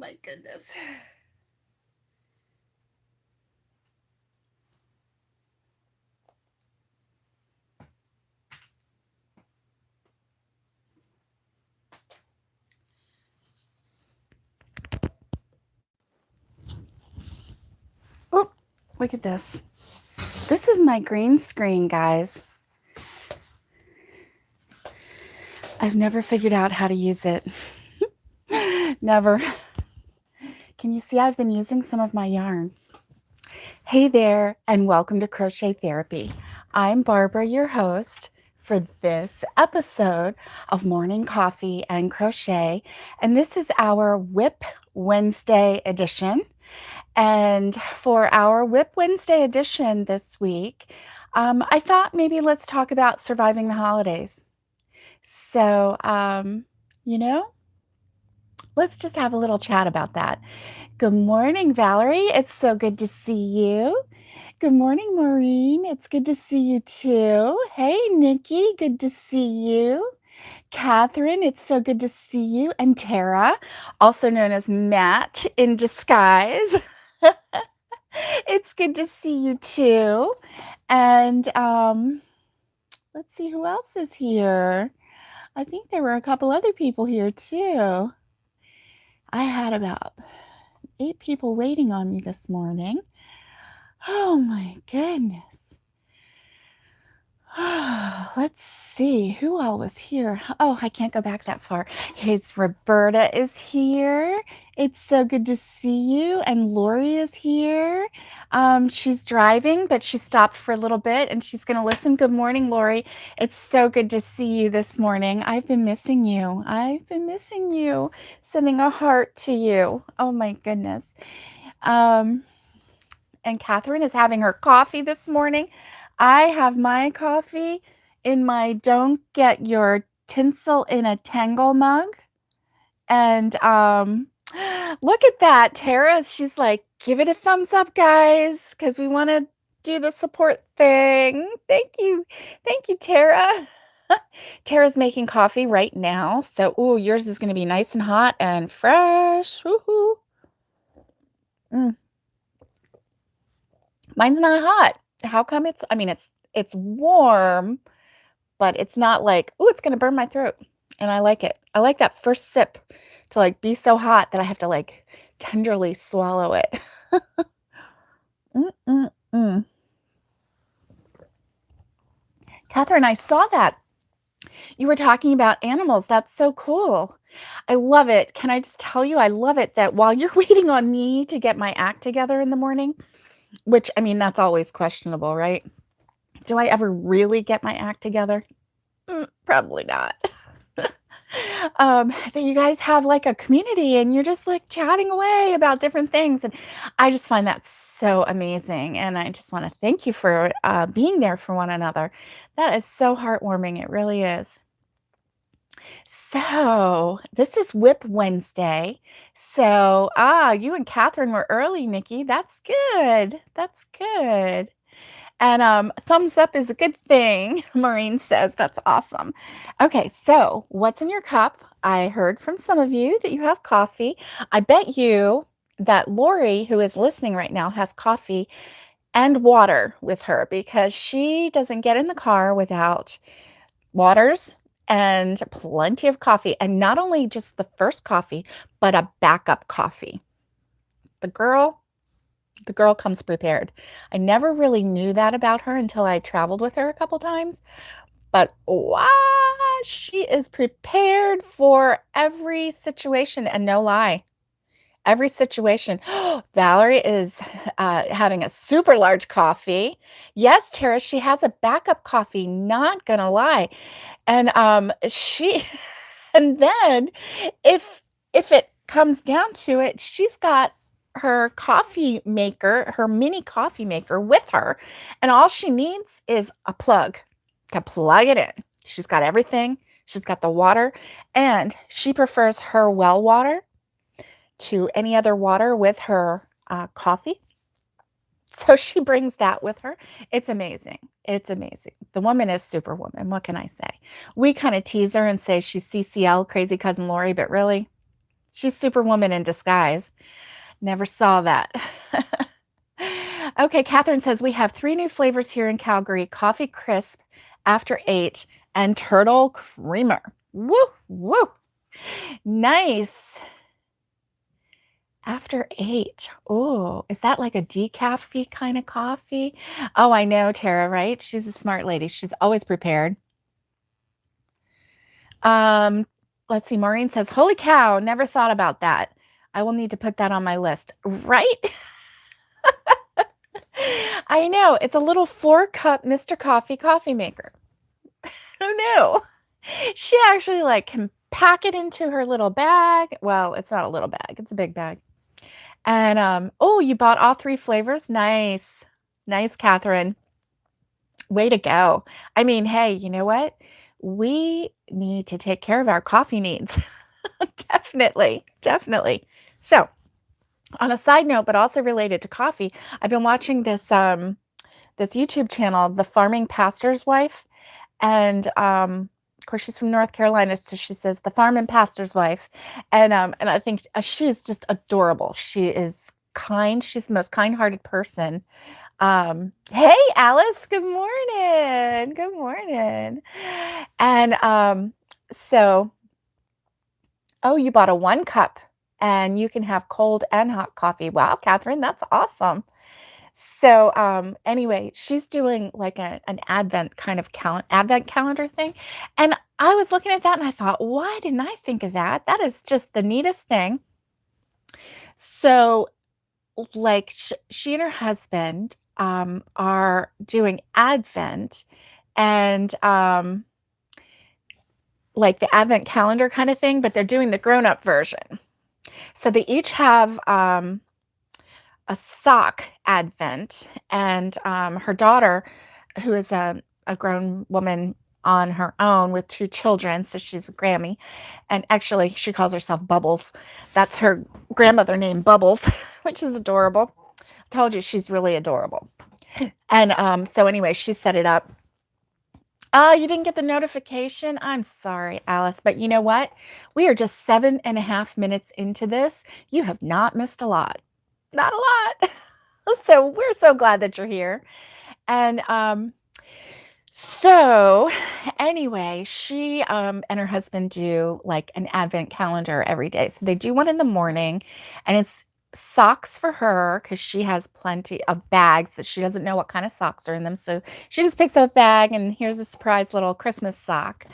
my goodness. Oh, look at this. This is my green screen, guys. I've never figured out how to use it. Never. Can you see I've been using some of my yarn? Hey there, and welcome to Crochet Therapy. I'm Barbara, your host for this episode of Morning Coffee and Crochet, and this is our WIP Wednesday edition. And for our WIP Wednesday edition this week, I thought maybe let's talk about surviving the holidays. So, let's just have a little chat about that. Good morning, Valerie. It's so good to see you. Good morning, Maureen. It's good to see you too. Hey, Nikki. Good to see you. Catherine, it's so good to see you. And Tara, also known as Matt in disguise. It's good to see you too. And let's see who else is here. I think there were a couple other people here too. I had about 8 people waiting on me this morning. Oh my goodness. Let's see who all was here. Oh, I can't go back that far. Here's Roberta is here. It's so good to see you. And Lori is here. She's driving, but she stopped for a little bit and she's going to listen. Good morning, Lori. It's so good to see you this morning. I've been missing you. I've been missing you. Sending a heart to you. Oh my goodness. And Catherine is having her coffee this morning. I have my coffee in my Don't Get Your Tinsel in a Tangle mug. And look at that. Tara, she's like, give it a thumbs up, guys, because we want to do the support thing. Thank you. Thank you, Tara. Tara's making coffee right now. So, ooh, yours is going to be nice and hot and fresh. Woohoo. Mine's not hot. How come it's warm, but it's not like, oh, it's gonna burn my throat. And I like it. I like that first sip to like be so hot that I have to like tenderly swallow it. Mm-mm-mm. Catherine, I saw that. You were talking about animals. That's so cool. I love it. Can I just tell you, I love it that while you're waiting on me to get my act together in the morning, which I mean, that's always questionable, right? Do I ever really get my act together? Probably not. That you guys have like a community and you're just like chatting away about different things. And I just find that so amazing. And I just want to thank you for being there for one another. That is so heartwarming. It really is. So this is WIP Wednesday. So, you and Catherine were early, Nikki. That's good. That's good. And thumbs up is a good thing, Maureen says. That's awesome. Okay, so what's in your cup? I heard from some of you that you have coffee. I bet you that Lori, who is listening right now, has coffee and water with her because she doesn't get in the car without waters and plenty of coffee. And not only just the first coffee, but a backup coffee. The girl comes prepared. I never really knew that about her until I traveled with her a couple times. But wow, she is prepared for every situation. And no lie, every situation. Valerie is having a super large coffee. Yes, Tara, she has a backup coffee. Not gonna lie. And she, and then if it comes down to it, she's got her coffee maker, her mini coffee maker with her, and all she needs is a plug to plug it in. She's got everything. She's got the water, and she prefers her well water to any other water with her coffee. So she brings that with her. It's amazing. It's amazing. The woman is superwoman. What can I say? We kind of tease her and say she's CCL, crazy cousin Lori, but really, She's Superwoman in disguise. Never saw that. Okay, Catherine says we have 3 new flavors here in Calgary: coffee crisp, after 8, and turtle creamer. Woo, woo. Nice. After 8. Oh, is that like a decaf kind of coffee? Oh, I know, Tara, right? She's a smart lady. She's always prepared. Let's see. Maureen says, holy cow, never thought about that. I will need to put that on my list. Right? I know. It's a little 4-cup Mr. coffee maker. Who knew? She actually like can pack it into her little bag. Well, it's not a little bag. It's a big bag. And oh, you bought all 3 flavors? Nice. Nice, Catherine. Way to go. I mean, hey, you know what? We need to take care of our coffee needs. Definitely. Definitely. So, on a side note, but also related to coffee, I've been watching this this YouTube channel, The Farming Pastor's Wife, and of course she's from North Carolina, so she says the farm and pastor's wife, and I think she's just adorable. She is kind. She's the most kind-hearted person. Hey, Alice, good morning. Good morning. And so, oh, you bought a 1-cup and you can have cold and hot coffee. Wow, Catherine, that's awesome. So, anyway, she's doing like an advent kind of advent calendar thing. And I was looking at that and I thought, why didn't I think of that? That is just the neatest thing. So, like she and her husband are doing advent, and like the advent calendar kind of thing, but they're doing the grown-up version. So they each have a sock advent, and her daughter, who is a grown woman on her own with 2 children, so she's a Grammy, and actually she calls herself Bubbles. That's her grandmother named Bubbles, which is adorable. I told you she's really adorable. And so anyway, she set it up. Oh, you didn't get the notification? I'm sorry, Alice, but you know what? We are just 7.5 minutes into this. You have not missed a lot. Not a lot. So we're so glad that you're here. And so anyway, she and her husband do like an advent calendar every day. So they do one in the morning, and it's socks for her because she has plenty of bags that she doesn't know what kind of socks are in them. So she just picks up a bag, and here's a surprise little Christmas sock.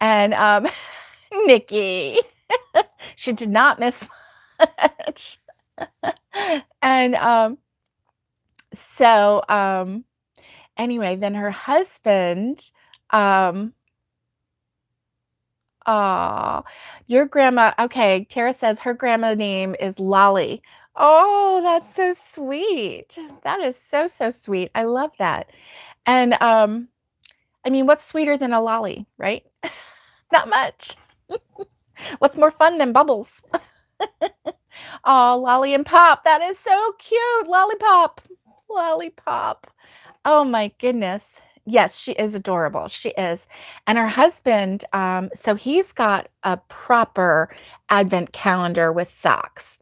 And Nikki, she did not miss much. And so anyway, then her husband, your grandma, okay, Tara says her grandma name is Lolly. Oh, that's so sweet. That is so, so sweet. I love that. And I mean, what's sweeter than a lolly, right? Not much. What's more fun than bubbles? Oh, Lolly and Pop. That is so cute. Lollipop. Lollipop. Oh my goodness. Yes, she is adorable. She is. And her husband, so he's got a proper advent calendar with socks.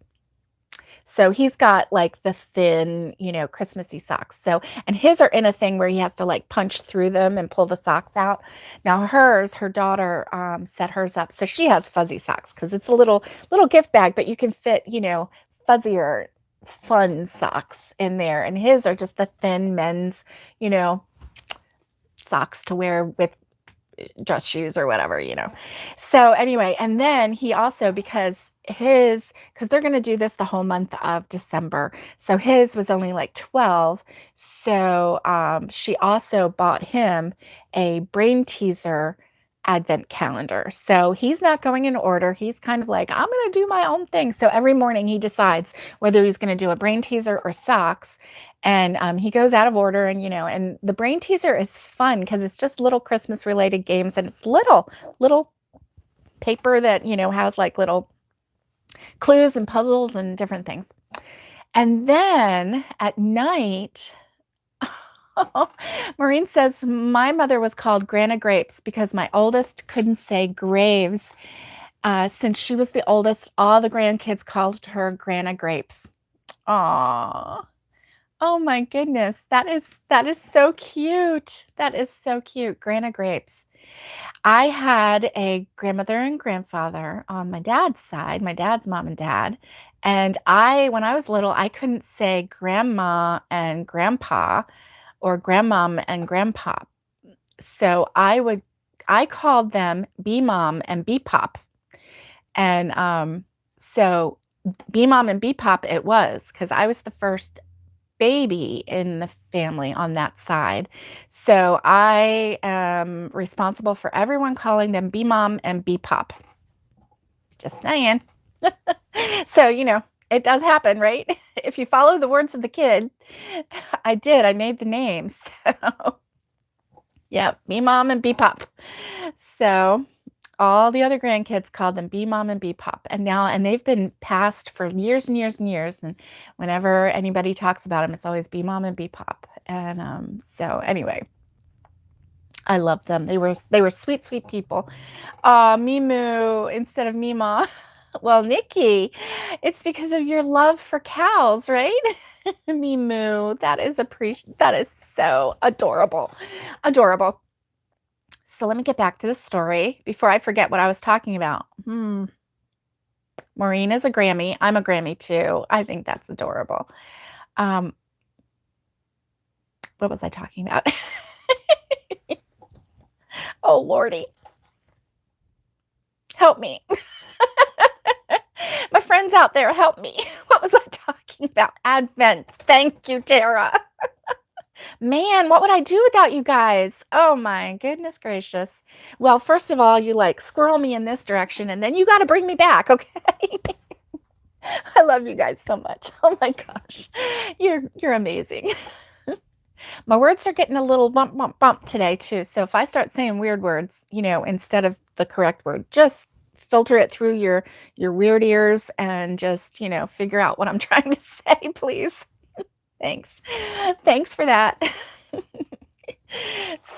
So he's got like the thin, Christmassy socks. So, and his are in a thing where he has to like punch through them and pull the socks out. Now her daughter, set hers up. So she has fuzzy socks because it's a little gift bag, but you can fit, fuzzier, fun socks in there. And his are just the thin men's, socks to wear with dress shoes or whatever. So anyway, and then he also, because they're going to do this the whole month of December. So his was only like 12. So she also bought him a brain teaser advent calendar. So he's not going in order. He's kind of like, I'm going to do my own thing. So every morning he decides whether he's going to do a brain teaser or socks. And he goes out of order, and the brain teaser is fun because it's just little Christmas related games, and it's little paper that, has like little clues and puzzles and different things. And then at night, Maureen says, my mother was called Grana Grapes because my oldest couldn't say graves. Since she was the oldest, all the grandkids called her Grandma Grapes. Aw. Oh my goodness. That is so cute. That is so cute. Grandma Grapes. I had a grandmother and grandfather on my dad's side, my dad's mom and dad. And when I was little, I couldn't say grandma and grandpa or grandmom and grandpa. So I called them B mom and B pop. And so B mom and B pop it was because I was the first baby in the family on that side. So I am responsible for everyone calling them B mom and B pop. Just saying. So, it does happen, right? If you follow the words of the kid, I did. I made the names. So, yeah, B mom and B pop. So, all the other grandkids called them B mom and B pop. And they've been passed for years and years and years. And whenever anybody talks about them, it's always B mom and B pop. And so anyway, I love them. They were sweet, sweet people. Mimu instead of Mima. Well, Nikki, it's because of your love for cows, right? Mimu, that is so adorable. Adorable. So let me get back to the story before I forget what I was talking about. Maureen is a Grammy. I'm a Grammy too. I think that's adorable. What was I talking about? Oh, Lordy. Help me. My friends out there, help me. What was I talking about? Advent. Thank you, Tara. Man, what would I do without you guys? Oh my goodness gracious. Well, first of all, you like squirrel me in this direction and then you got to bring me back, okay? I love you guys so much. Oh my gosh. You're amazing. My words are getting a little bump, bump, bump today too. So if I start saying weird words, instead of the correct word, just filter it through your weird ears and just, figure out what I'm trying to say, please. Thanks. Thanks for that.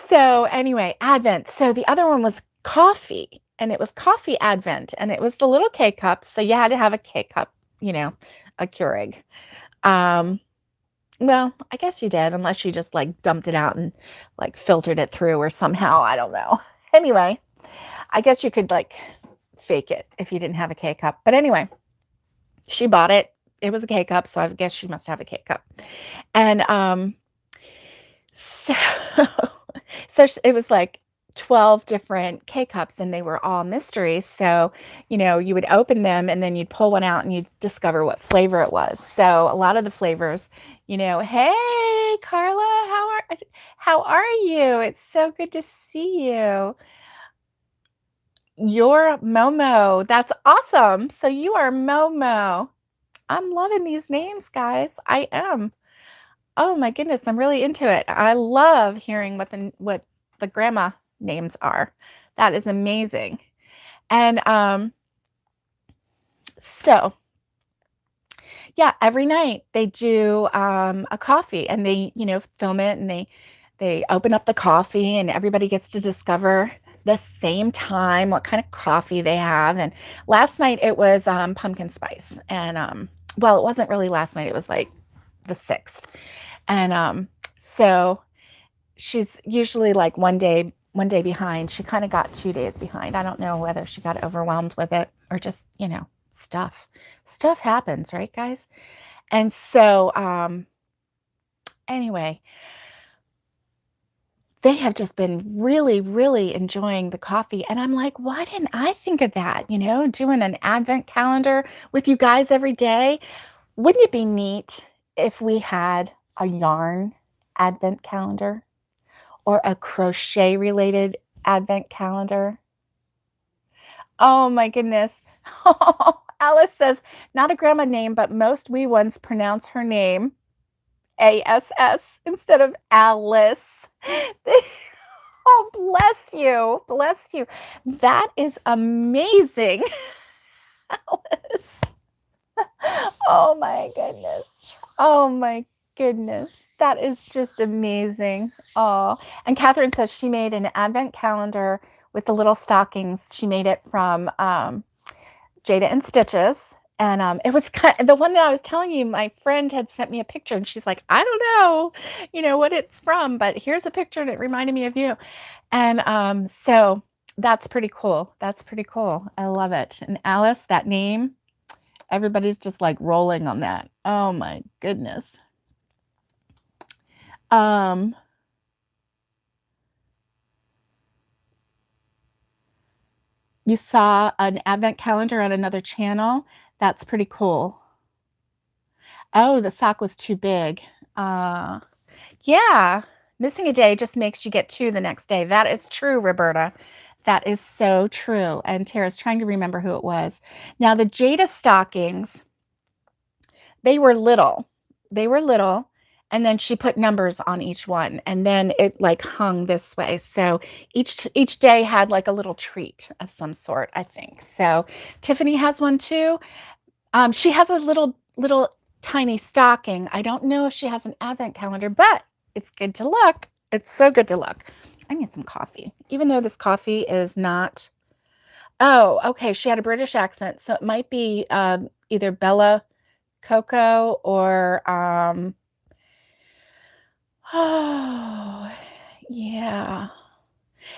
So anyway, Advent. So the other one was coffee, and it was coffee Advent, and it was the little K cups. So you had to have a K cup, a Keurig. Well, I guess you did, unless you just like dumped it out and like filtered it through or somehow. I don't know. Anyway, I guess you could like fake it if you didn't have a K cup. But anyway, she bought it. It was a K cup, so I guess she must have a K cup. And so so it was like 12 different K cups and they were all mysteries. So, you would open them and then you'd pull one out and you'd discover what flavor it was. So a lot of the flavors, hey, Carla, how are you? It's so good to see you. You're Momo. That's awesome. So you are Momo. I'm loving these names, guys. I am. Oh my goodness, I'm really into it. I love hearing what the grandma names are. That is amazing. And so yeah, every night they do a coffee and they, film it and they open up the coffee and everybody gets to discover the same time what kind of coffee they have. And last night it was pumpkin spice. And well, it wasn't really last night, it was like the 6th. And so she's usually like one day behind. She kind of got 2 days behind. I don't know whether she got overwhelmed with it or just, stuff happens, right, guys? And so anyway, they have just been really, really enjoying the coffee. And I'm like, why didn't I think of that? Doing an advent calendar with you guys every day. Wouldn't it be neat if we had a yarn advent calendar or a crochet related advent calendar? Oh my goodness. Alice says, not a grandma name, but most wee ones pronounce her name ASS instead of Alice. Oh, bless you. Bless you. That is amazing. Alice. Oh my goodness. Oh my goodness. That is just amazing. Oh, and Catherine says she made an advent calendar with the little stockings. She made it from Jada and Stitches. And it was the one that I was telling you, my friend had sent me a picture and she's like, I don't know, what it's from, but here's a picture and it reminded me of you. And so that's pretty cool. That's pretty cool. I love it. And Alice, that name, everybody's just like rolling on that. Oh my goodness. You saw an advent calendar on another channel. That's pretty cool. Oh, the sock was too big. Yeah, missing a day just makes you get two the next day. That is true, Roberta. That is so true. And Tara's trying to remember who it was. Now, the Jada stockings, they were little. They were little. And then she put numbers on each one. And then it like hung this way. So each day had like a little treat of some sort, I think. So Tiffany has one too. She has a little tiny stocking. I don't know if she has an advent calendar, but it's good to look. It's so good to look. I need some coffee, even though this coffee is not. Oh, okay. She had a British accent, so it might be either Bella Coco or oh, yeah.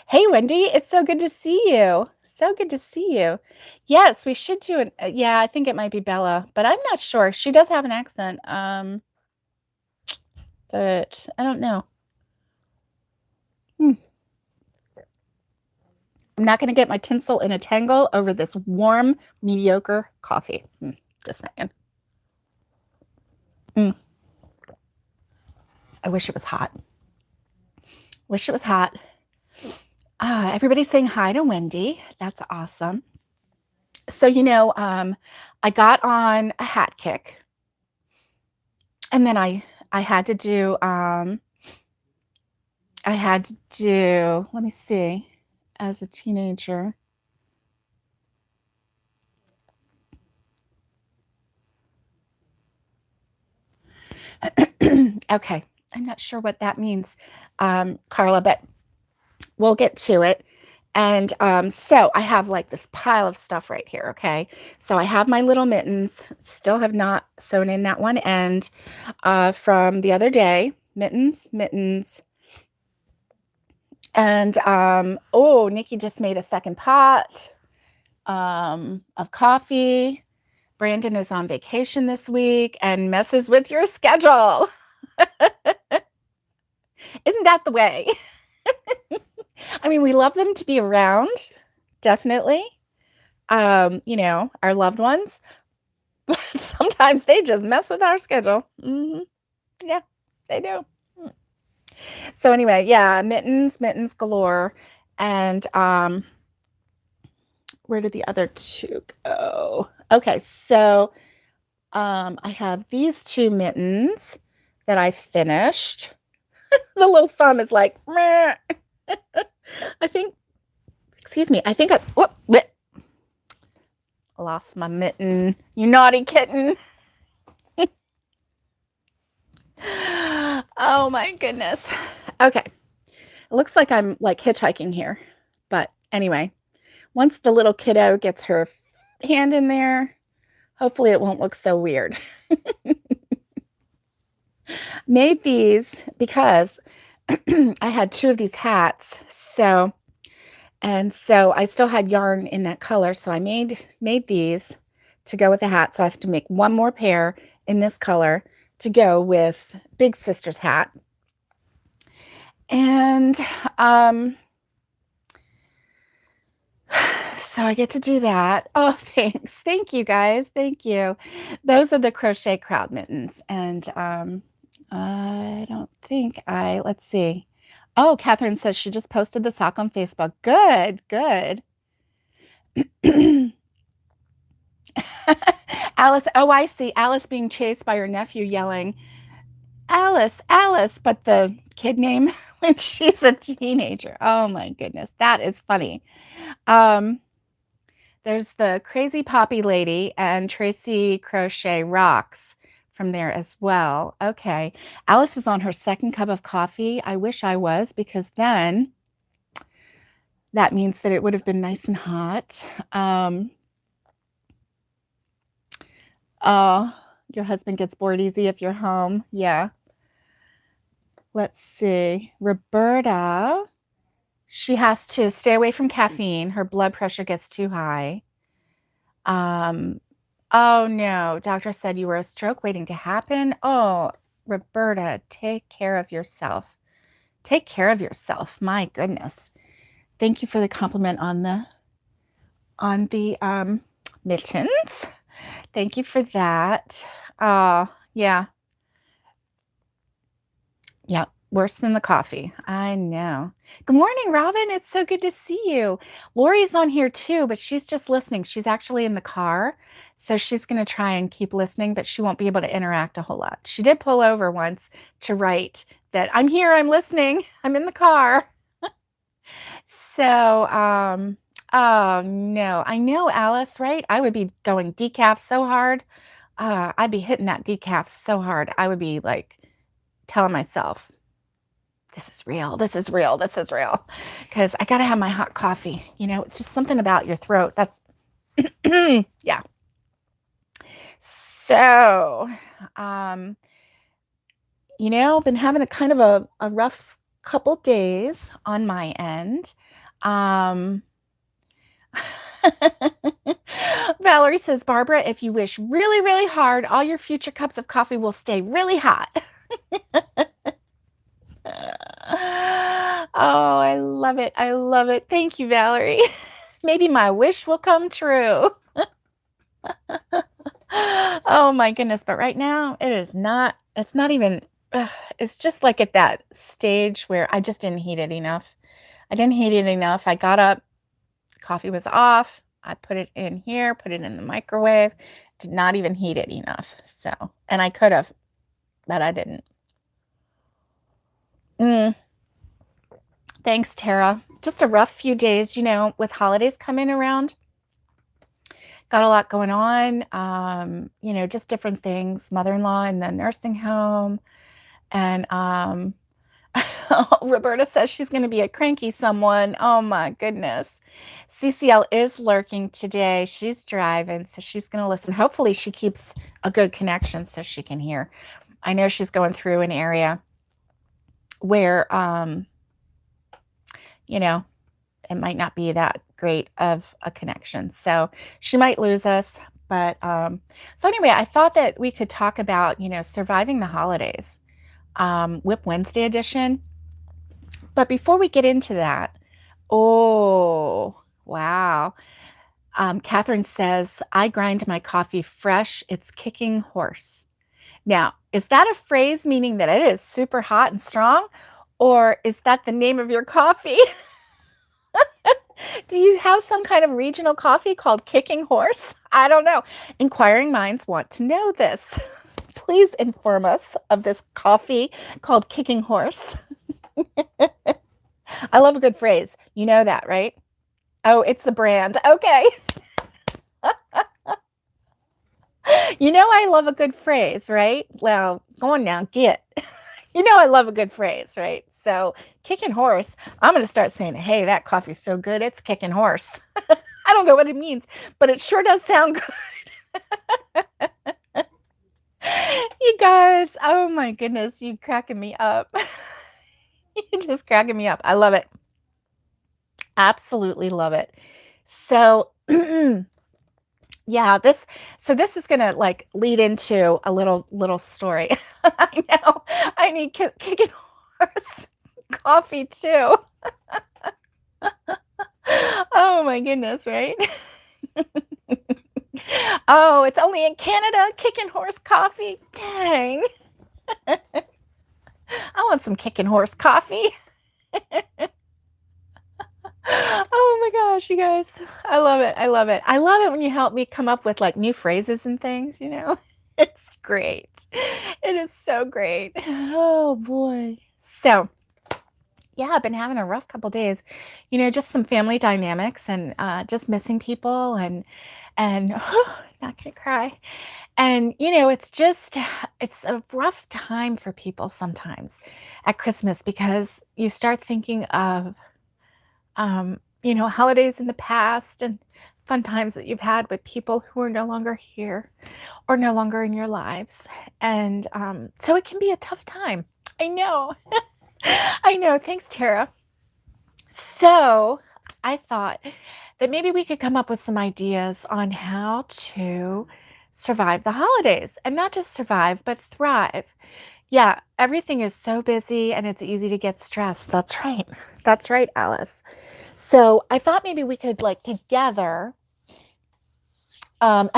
Hey, Wendy, it's so good to see you. So good to see you. Yes, we should do it. Yeah, I think it might be Bella, but I'm not sure. She does have an accent, but I don't know. I'm not going to get my tinsel in a tangle over this warm, mediocre coffee. Just saying. I wish it was hot. Wish it was hot. Everybody's saying hi to Wendy. That's awesome. So, I got on a hat kick. And then I had to do, let me see, as a teenager. Okay, I'm not sure what that means, Carla, but we'll get to it. And so I have like this pile of stuff right here, okay? So I have my little mittens, still have not sewn in that one end from the other day. Mittens. And oh, Nikki just made a second pot of coffee. Brandon is on vacation this week and messes with your schedule. Isn't that the way? I mean, we love them to be around, definitely. Our loved ones, but sometimes they just mess with our schedule. Yeah, they do. So anyway, yeah, mittens galore. And where did the other two go? Okay, so I have these two mittens that I finished. The little thumb is like, meh. I think I lost my mitten. You naughty kitten. Oh my goodness. Okay. It looks like I'm like hitchhiking here. But anyway, once the little kiddo gets her hand in there, hopefully it won't look so weird. Made these because I had two of these hats. So I still had yarn in that color. So I made these to go with the hat. So I have to make one more pair in this color to go with Big Sister's hat. And so I get to do that. Oh, thanks. Thank you, guys. Thank you. Those are the Crochet Crowd mittens. And I don't think let's see. Oh, Catherine says she just posted the sock on Facebook. Good. Alice, oh, I see. Alice being chased by her nephew yelling, Alice, but the kid name when she's a teenager. Oh my goodness, that is funny. There's the Crazy Poppy Lady and Tracy Crochet Rocks from there as well. Okay, Alice is on her second cup of coffee. I wish I was, because then that means that it would have been nice and hot. Oh, your husband gets bored easy if you're home. Yeah. Let's see. Roberta, she has to stay away from caffeine. Her blood pressure gets too high. Um, oh no, doctor said you were a stroke waiting to happen. Oh, Roberta, take care of yourself. Take care of yourself. My goodness. Thank you for the compliment on the mittens. Thank you for that. Yeah. Yeah, worse than the coffee. I know. Good morning, Robin. It's so good to see you. Lori's on here too, but she's just listening. She's actually in the car, so she's going to try and keep listening, but she won't be able to interact a whole lot. She did pull over once to write that I'm here, I'm listening, I'm in the car. So, oh no, I know, Alice, right? I would be going decaf so hard. I'd be hitting that decaf so hard. I would be like telling myself, this is real, this is real, this is real. Because I got to have my hot coffee. You know, it's just something about your throat. That's, yeah. So, you know, been having a kind of a rough couple days on my end. Valerie says, Barbara, if you wish really, really hard, all your future cups of coffee will stay really hot. Oh, I love it. I love it. Thank you, Valerie. Maybe my wish will come true. Oh my goodness. But right now it's not even, it's just like at that stage where I just didn't heat it enough. I didn't heat it enough. I got up, coffee was off. I put it in here, put it in the microwave, did not even heat it enough. So, and I could have, but I didn't. Thanks, Tara. Just a rough few days, you know, with holidays coming around. Got a lot going on, you know, just different things. Mother-in-law in the nursing home. And Roberta says she's going to be a cranky someone. Oh my goodness. CCL is lurking today. She's driving, so she's going to listen. Hopefully she keeps a good connection so she can hear. I know she's going through an area where, you know, it might not be that great of a connection. So she might lose us. But so anyway, I thought that we could talk about, you know, surviving the holidays, WIP Wednesday edition. But before we get into that, oh, wow. Catherine says, I grind my coffee fresh. It's kicking horse. Now, is that a phrase meaning that it is super hot and strong? Or is that the name of your coffee? Do you have some kind of regional coffee called Kicking Horse? I don't know. Inquiring minds want to know this. Please inform us of this coffee called Kicking Horse. I love a good phrase. You know that, right? Oh, it's the brand. Okay. You know I love a good phrase, right? Well, go on now, get. You know I love a good phrase, right? So, kicking horse, I'm going to start saying, hey, that coffee's so good, it's kicking horse. I don't know what it means, but it sure does sound good. You guys, oh my goodness, you cracking me up. You're just cracking me up. I love it. Absolutely love it. So, yeah, this is gonna like lead into a little story. I know. I need kicking horse coffee too. Oh my goodness, right? Oh, it's only in Canada, kicking horse coffee. Dang. I want some kicking horse coffee. Oh my gosh, you guys. I love it. I love it. I love it when you help me come up with like new phrases and things, you know. It's great. It is so great. Oh boy. So, yeah, I've been having a rough couple days. You know, just some family dynamics and just missing people and not gonna cry. And you know, it's a rough time for people sometimes at Christmas because you start thinking of you know, holidays in the past and fun times that you've had with people who are no longer here or no longer in your lives. And so it can be a tough time. I know. I know. Thanks, Tara. So I thought that maybe we could come up with some ideas on how to survive the holidays, and not just survive, but thrive. Yeah, everything is so busy and it's easy to get stressed. That's right. That's right, Alice. So I thought maybe we could, like, together. Um,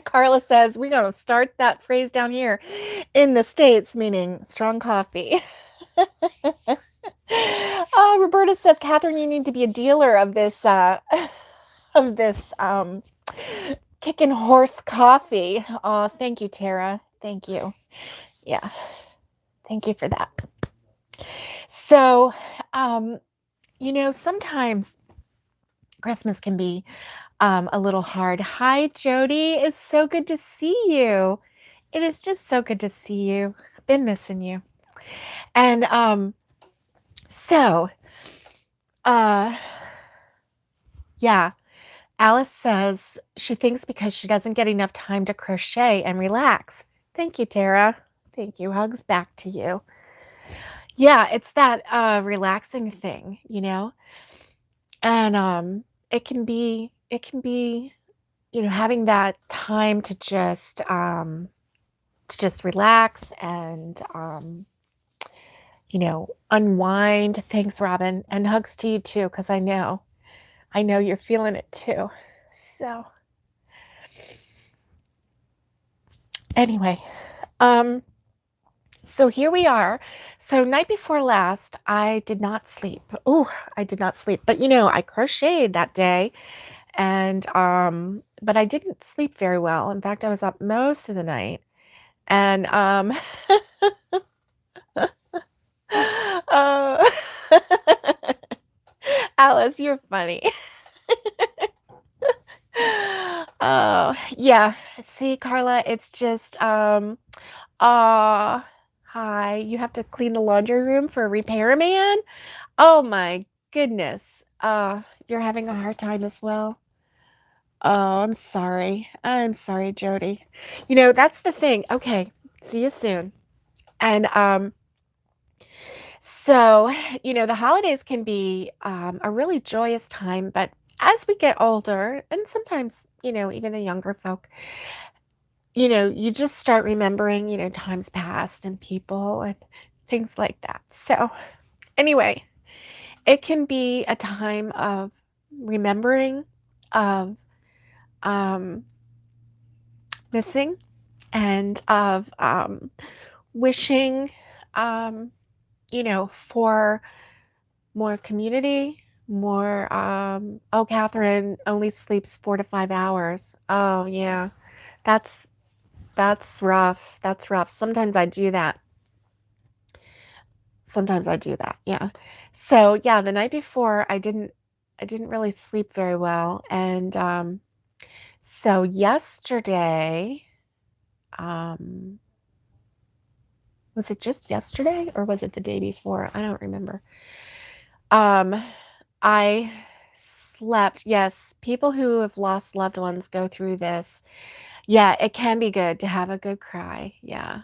Carla says we're going to start that phrase down here in the States, meaning strong coffee. Roberta says, Catherine, you need to be a dealer of this of this kicking horse coffee. Oh, thank you, Tara. Thank you. Yeah, thank you for that. So, sometimes Christmas can be a little hard. Hi, Jody. It's so good to see you. It is just so good to see you. I've been missing you. And so, yeah, Alice says she thinks because she doesn't get enough time to crochet and relax. Thank you, Tara. Thank you. Hugs back to you. Yeah, it's that relaxing thing, and it can be, having that time to just relax and unwind. Thanks, Robin, and hugs to you too, because I know you're feeling it too. So anyway, so here we are. So night before last, I did not sleep. Oh, I did not sleep. But I crocheted that day, and but I didn't sleep very well. In fact, I was up most of the night. And uh, Alice, you're funny. Oh, yeah. See, Carla, it's just hi. You have to clean the laundry room for a repairman? Oh my goodness. You're having a hard time as well. Oh, I'm sorry. I'm sorry, Jody. That's the thing. Okay. See you soon. And so, the holidays can be a really joyous time, but as we get older, and sometimes, even the younger folk, you just start remembering, times past and people and things like that. So, anyway, it can be a time of remembering, of um, missing, and of wishing, um, for more community, more, oh, Catherine only sleeps 4 to 5 hours. Oh, yeah, that's that's rough. That's rough. Sometimes I do that. Sometimes I do that. Yeah. So yeah, the night before I didn't really sleep very well. And so yesterday, um was it just yesterday or was it the day before? I don't remember. Um I slept. Yes, people who have lost loved ones go through this. Yeah, it can be good to have a good cry. Yeah,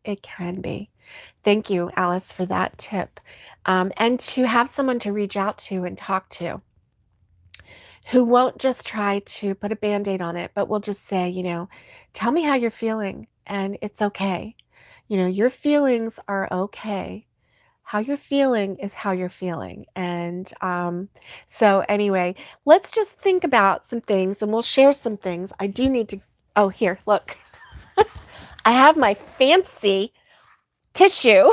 it can be. Thank you, Alice, for that tip. And to have someone to reach out to and talk to who won't just try to put a band-aid on it, but will just say, tell me how you're feeling, and it's okay. Your feelings are okay. How you're feeling is how you're feeling. And so, anyway, let's just think about some things and we'll share some things. I do need to. Oh, here, look. I have my fancy tissue.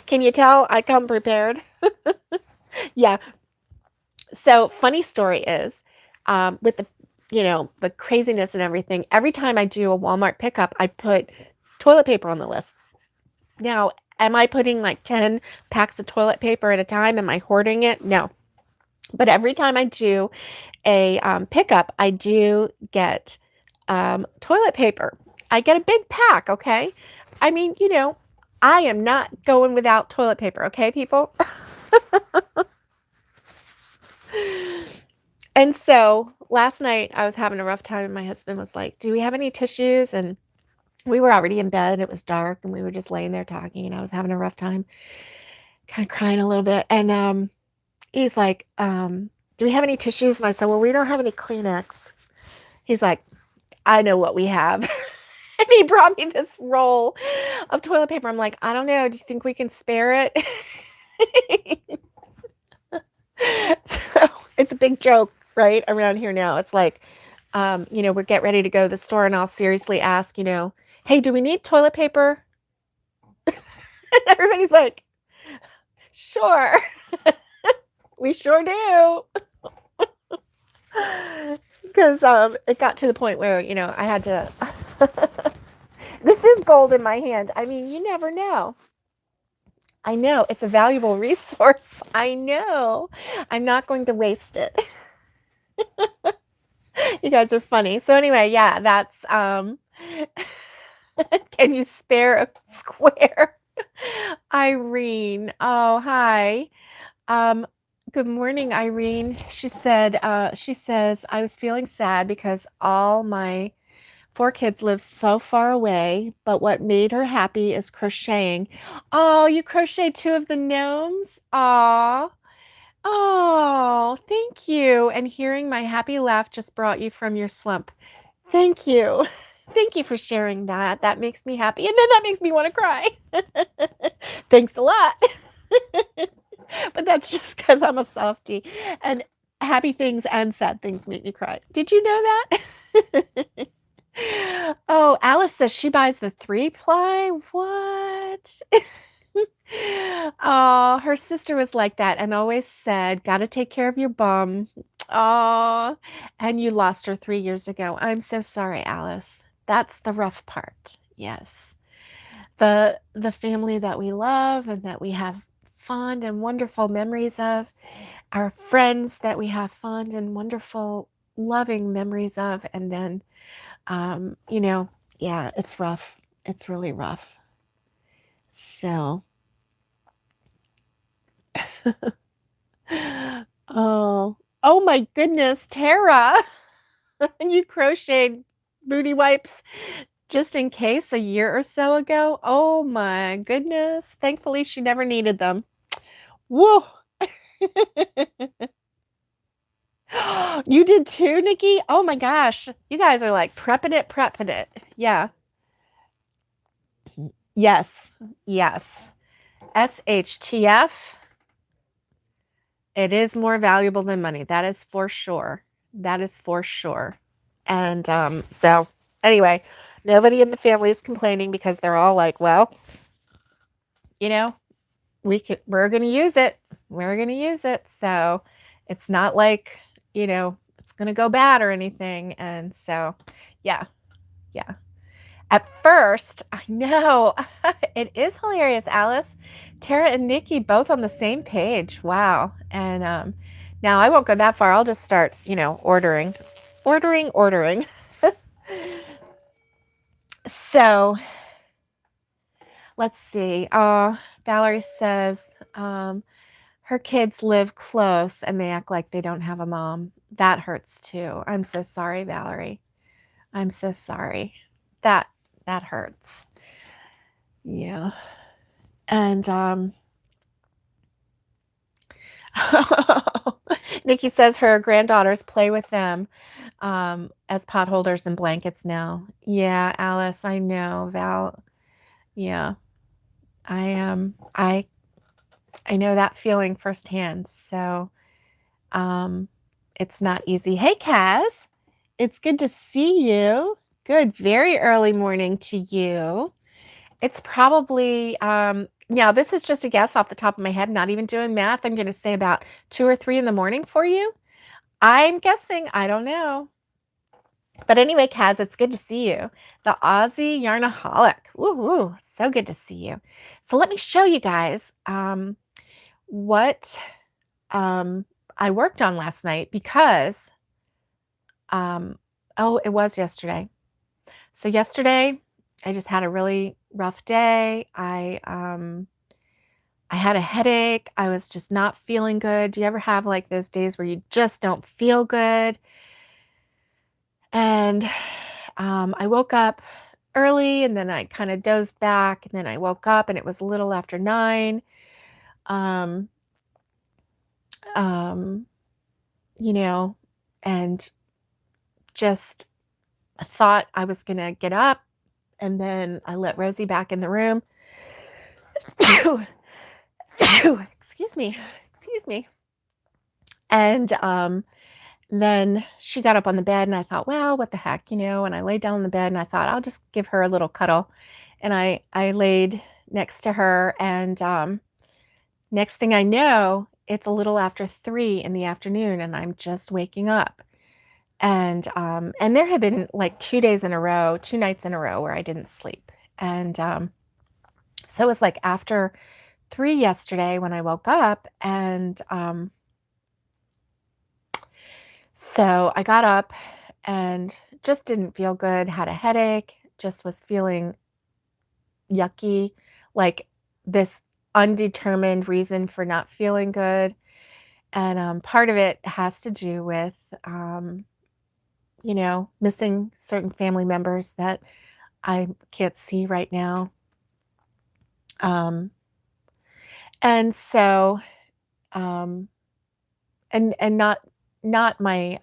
Can you tell I come prepared? Yeah. So funny story is, with the craziness and everything, every time I do a Walmart pickup, I put toilet paper on the list. Now, am I putting like 10 packs of toilet paper at a time? Am I hoarding it? No. But every time I do a pickup, I do get toilet paper. I get a big pack, okay? I mean, I am not going without toilet paper, okay, people? And so last night I was having a rough time and my husband was like, "Do we have any tissues?" And we were already in bed. It was dark and we were just laying there talking and I was having a rough time, kind of crying a little bit. And he's like, "Do we have any tissues?" And I said, "Well, we don't have any Kleenex." He's like, "I know what we have." And he brought me this roll of toilet paper. I'm like, "I don't know. Do you think we can spare it?" So it's a big joke, right, around here now. It's like, we get ready to go to the store and I'll seriously ask, "Hey, do we need toilet paper?" And everybody's like, "Sure." We sure do. Because it got to the point where, I had to. This is gold in my hand. I mean, you never know. I know it's a valuable resource. I know. I'm not going to waste it. You guys are funny. So anyway, yeah, that's can you spare a square? Irene. Oh, hi. Um, Good morning, Irene. She says, "I was feeling sad because all my 4 kids live so far away, but what made her happy is crocheting." Oh, you crocheted 2 of the gnomes? Aw. Oh, thank you. And hearing my happy laugh just brought you from your slump. Thank you. Thank you for sharing that. That makes me happy. And then that makes me want to cry. Thanks a lot. But that's just because I'm a softie. And happy things and sad things make me cry. Did you know that? Oh, Alice says she buys the 3-ply. What? Oh, her sister was like that and always said, "Gotta take care of your bum." Oh, and you lost her 3 years ago. I'm so sorry, Alice. That's the rough part. Yes. The family that we love and that we have fond and wonderful memories of, our friends that we have fond and wonderful, loving memories of, and then, yeah, it's rough. It's really rough. So, oh my goodness, Tara, you crocheted booty wipes just in case a year or so ago. Oh my goodness. Thankfully, she never needed them. Whoa. You did too, Nikki? Oh my gosh. You guys are like prepping it. Yeah. Yes. Yes. SHTF. It is more valuable than money. That is for sure. That is for sure. And so anyway, nobody in the family is complaining because they're all like, well, you know, we're going to use it. We're going to use it. So it's not like, it's going to go bad or anything. And so, yeah. Yeah. At first, I know it is hilarious, Alice. Tara and Nikki both on the same page. Wow. And now I won't go that far. I'll just start, ordering. So let's see. Valerie says her kids live close and they act like they don't have a mom. That hurts too. I'm so sorry, Valerie. I'm so sorry. That hurts. Yeah. And Nikki says her granddaughters play with them as potholders and blankets now. Yeah, Alice, I know. Val, yeah. I know that feeling firsthand. So it's not easy. Hey, Kaz, it's good to see you. Good, very early morning to you. It's probably, now this is just a guess off the top of my head, not even doing math. I'm going to say about 2 or 3 in the morning for you. I'm guessing, I don't know. But anyway, Kaz, it's good to see you. The Aussie Yarnaholic. Woo, so good to see you. So let me show you guys what I worked on last night because, it was yesterday. So yesterday, I just had a really rough day. I had a headache. I was just not feeling good. Do you ever have like those days where you just don't feel good? And I woke up early and then I kind of dozed back and then I woke up and it was a little after 9. Um, um, you know, and just thought I was going to get up, and then I let Rosie back in the room. Excuse me. Excuse me. And then she got up on the bed and I thought, well, what the heck, and I laid down on the bed and I thought I'll just give her a little cuddle. And I laid next to her, and next thing I know, it's a little after 3 in the afternoon and I'm just waking up. And there had been like 2 days in a row, 2 nights in a row where I didn't sleep. And so it was like after 3 yesterday when I woke up, and so I got up and just didn't feel good, had a headache, just was feeling yucky, like this undetermined reason for not feeling good. And part of it has to do with, missing certain family members that I can't see right now. Um, and so, um, and not my,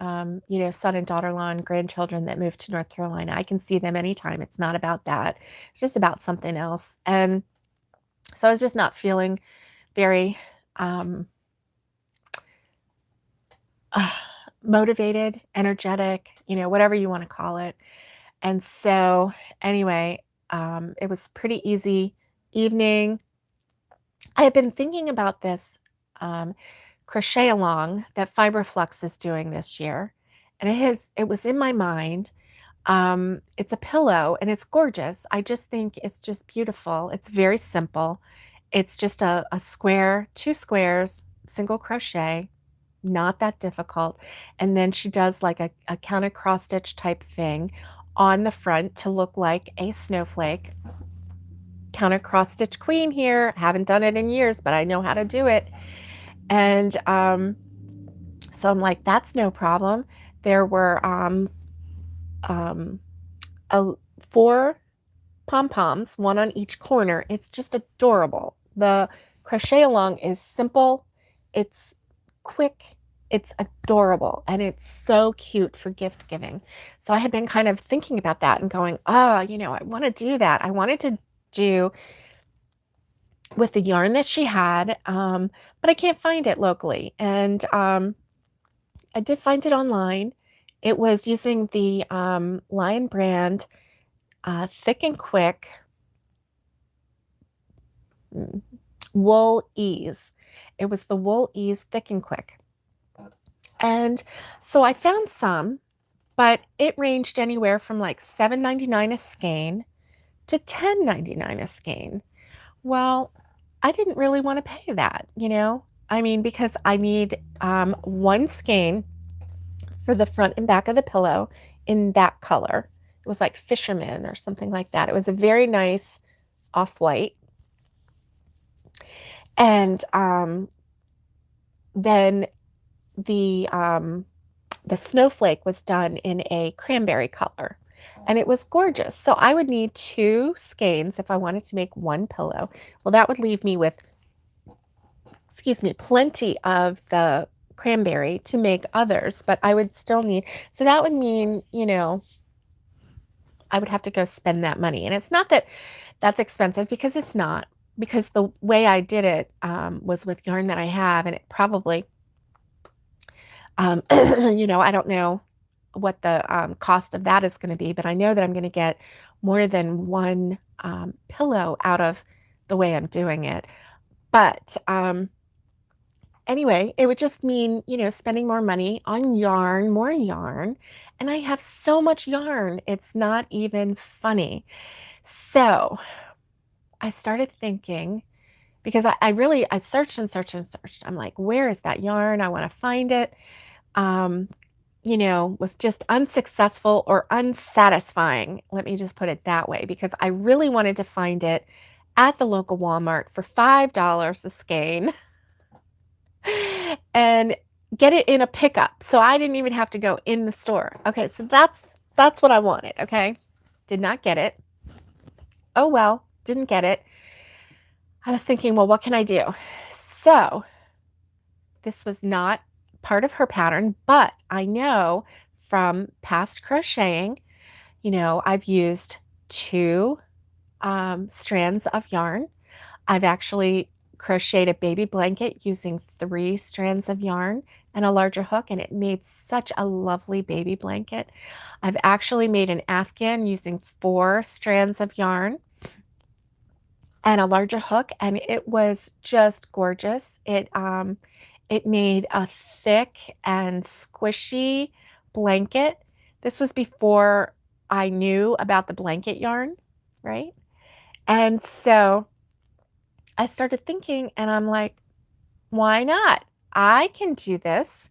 son and daughter-in-law and grandchildren that moved to North Carolina. I can see them anytime. It's not about that. It's just about something else. And so I was just not feeling very, um, uh, motivated, energetic, whatever you want to call it. And so anyway, it was pretty easy evening. I have been thinking about this um, crochet along that Fiberflux is doing this year, and it was in my mind. It's a pillow and it's gorgeous. I just think it's just beautiful. It's very simple. It's just a square, 2 squares, single crochet, not that difficult. And then she does like a counted cross stitch type thing on the front to look like a snowflake. Counted cross stitch queen here. Haven't done it in years, but I know how to do it. And so I'm like, that's no problem. There were um, 4 pom-poms, one on each corner. It's just adorable. The crochet along is simple. It's quick. It's adorable. And it's so cute for gift giving. So I had been kind of thinking about that and going, I want to do that. I wanted to do with the yarn that she had, but I can't find it locally. And I did find it online. It was using the Lion brand Thick and Quick Wool Ease. It was the Wool Ease Thick and Quick. And so I found some, but it ranged anywhere from like $7.99 a skein to $10.99 a skein. Well, I didn't really want to pay that, I mean, because I need 1 skein for the front and back of the pillow in that color. It was like fisherman or something like that. It was a very nice off-white. And then the snowflake was done in a cranberry color, and it was gorgeous. So I would need 2 skeins if I wanted to make 1 pillow. Well, that would leave me with, plenty of the cranberry to make others, but I would still need, so that would mean, I would have to go spend that money. And it's not that that's expensive, because it's not, because the way I did it was with yarn that I have, and it probably, I don't know what the cost of that is going to be, but I know that I'm going to get more than 1 pillow out of the way I'm doing it. But anyway, it would just mean, spending more money on yarn, more yarn. And I have so much yarn, it's not even funny. So I started thinking, because I searched and searched and searched. I'm like, where is that yarn? I want to find it. Was just unsuccessful or unsatisfying. Let me just put it that way, because I really wanted to find it at the local Walmart for $5 a skein and get it in a pickup. So I didn't even have to go in the store. Okay, so that's what I wanted, okay? Did not get it. Oh well, didn't get it. I was thinking, well, what can I do? So this was not part of her pattern, but I know from past crocheting, I've used two strands of yarn. I've actually crocheted a baby blanket using 3 strands of yarn and a larger hook, and it made such a lovely baby blanket. I've actually made an afghan using 4 strands of yarn and a larger hook, and it was just gorgeous. It made a thick and squishy blanket. This was before I knew about the blanket yarn, right? And so I started thinking, and I'm like, why not? I can do this.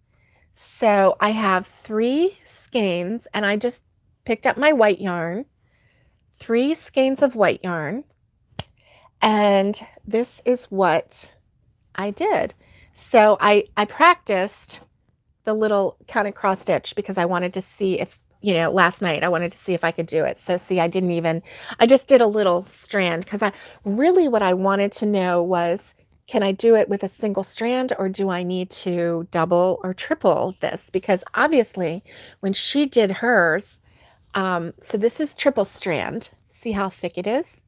So I have 3 skeins, and I just picked up my white yarn, 3 skeins of white yarn, and this is what I did. So I practiced the little kind of cross stitch because I wanted to see if, last night I wanted to see if I could do it. So see, I just did a little strand because what I wanted to know was, can I do it with a single strand, or do I need to double or triple this? Because obviously when she did hers, so this is triple strand. See how thick it is?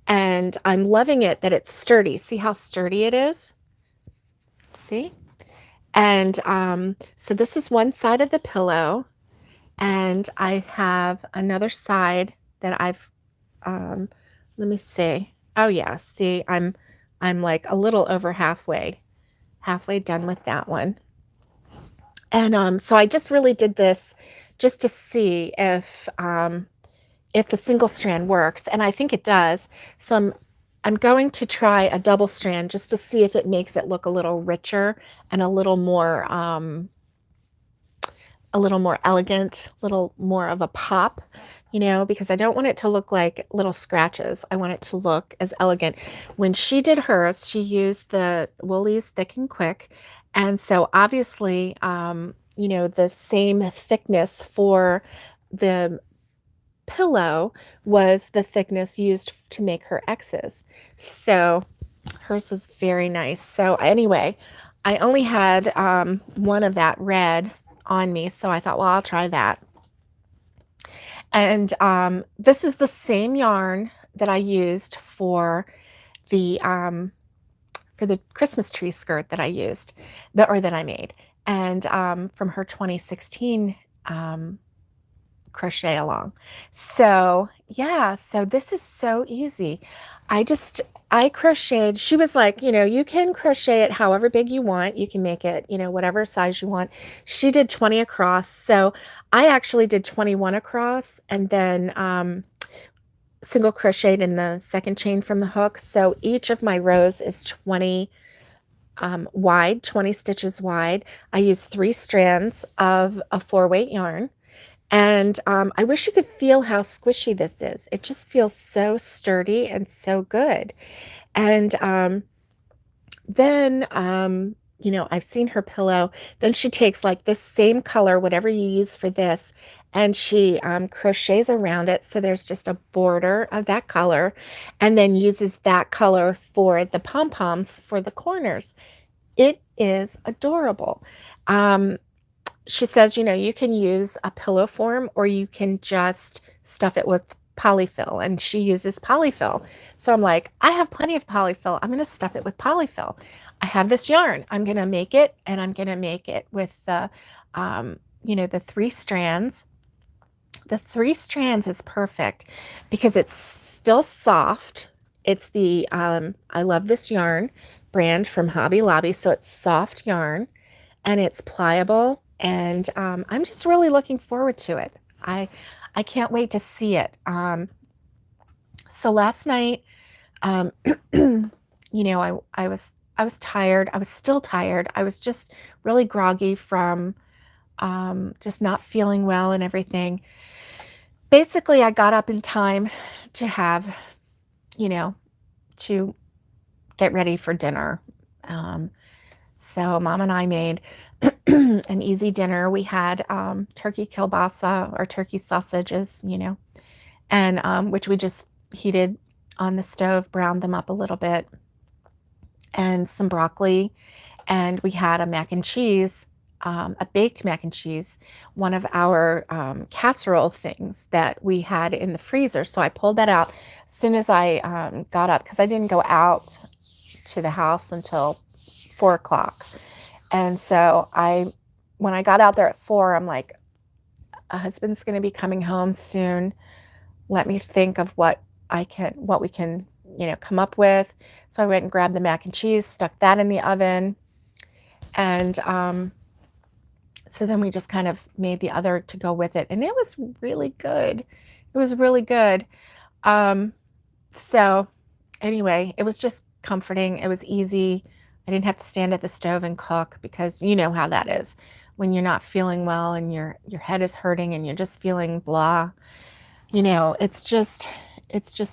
And I'm loving it that it's sturdy. See how sturdy it is? See? And so this is one side of the pillow, and I have another side that I've, let me see. Oh yeah, see, I'm like a little over halfway done with that one. And so I just really did this just to see if the single strand works, and I think it does. So I'm going to try a double strand just to see if it makes it look a little richer and a little more elegant, a little more of a pop, because I don't want it to look like little scratches. I want it to look as elegant. When she did hers, she used the Woolies Thick and Quick, and so obviously, the same thickness for the pillow was the thickness used to make her X's. So hers was very nice. So anyway, I only had one of that red on me, so I thought, well, I'll try that. And this is the same yarn that I used for the Christmas tree skirt that I used, that I made, and from her 2016 crochet along. So yeah, so this is so easy. I crocheted. She was like, you can crochet it however big you want. You can make it, whatever size you want. She did 20 across. So I actually did 21 across, and then single crocheted in the second chain from the hook. So each of my rows is 20 wide, 20 stitches wide. I used 3 strands of a 4-weight yarn. And I wish you could feel how squishy this is. It just feels so sturdy and so good. And then, I've seen her pillow. Then she takes like this same color, whatever you use for this, and she crochets around it. So there's just a border of that color, and then uses that color for the pom-poms for the corners. It is adorable. She says, you can use a pillow form, or you can just stuff it with polyfill, and she uses polyfill. So I'm like, I have plenty of polyfill. I'm going to stuff it with polyfill. I have this yarn. I'm going to make it, and I'm going to make it with the, the 3 strands. The 3 strands is perfect because it's still soft. It's the, I love this yarn brand from Hobby Lobby. So it's soft yarn, and it's pliable. And I'm just really looking forward to it. I can't wait to see it. So last night, I was tired. I was still tired. I was just really groggy from just not feeling well and everything. Basically, I got up in time to have, to get ready for dinner. So Mom and I made an easy dinner. We had turkey kielbasa or turkey sausages, and which we just heated on the stove, browned them up a little bit, and some broccoli. And we had a mac and cheese, a baked mac and cheese, one of our casserole things that we had in the freezer. So I pulled that out as soon as I got up, because I didn't go out to the house until 4 o'clock. And so when I got out there at 4, I'm like, a husband's going to be coming home soon. Let me think of what we can, come up with. So I went and grabbed the mac and cheese, stuck that in the oven. And so then we just kind of made the other to go with it. And it was really good. It was really good. So anyway, it was just comforting. It was easy. I didn't have to stand at the stove and cook, because you know how that is when you're not feeling well and your head is hurting and you're just feeling blah. It's just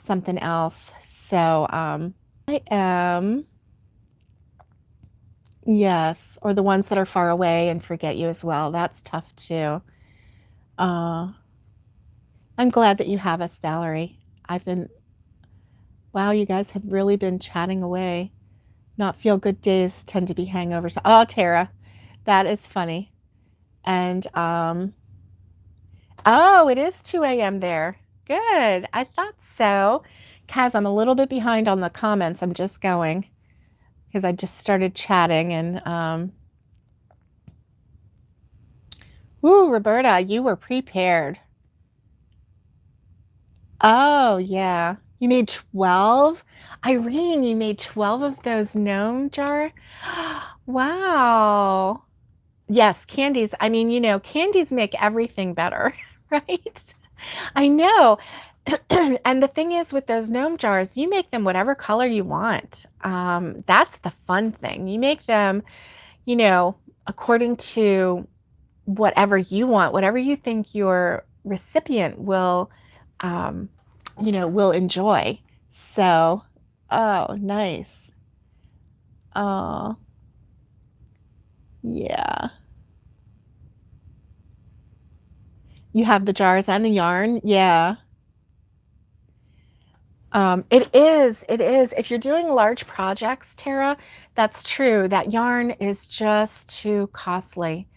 something else. So I am, yes, or the ones that are far away and forget you as well. That's tough too. Uh, I'm glad that you have us, Valerie. Wow, you guys have really been chatting away. Not feel good days tend to be hangovers. Oh, Tara, that is funny. And oh, it is 2 a.m. there. Good. I thought so. Kaz, I'm a little bit behind on the comments. I'm just going because I just started chatting, and woo, Roberta, you were prepared. Oh, yeah. You made 12? Irene, you made 12 of those gnome jar? Wow. Yes, candies. I mean, candies make everything better, right? I know. And the thing is, with those gnome jars, you make them whatever color you want. That's the fun thing. You make them, according to whatever you want, whatever you think your recipient um, will enjoy. So, oh, nice. Oh, yeah. You have the jars and the yarn. Yeah. It is. It is. If you're doing large projects, Tara, that's true. That yarn is just too costly,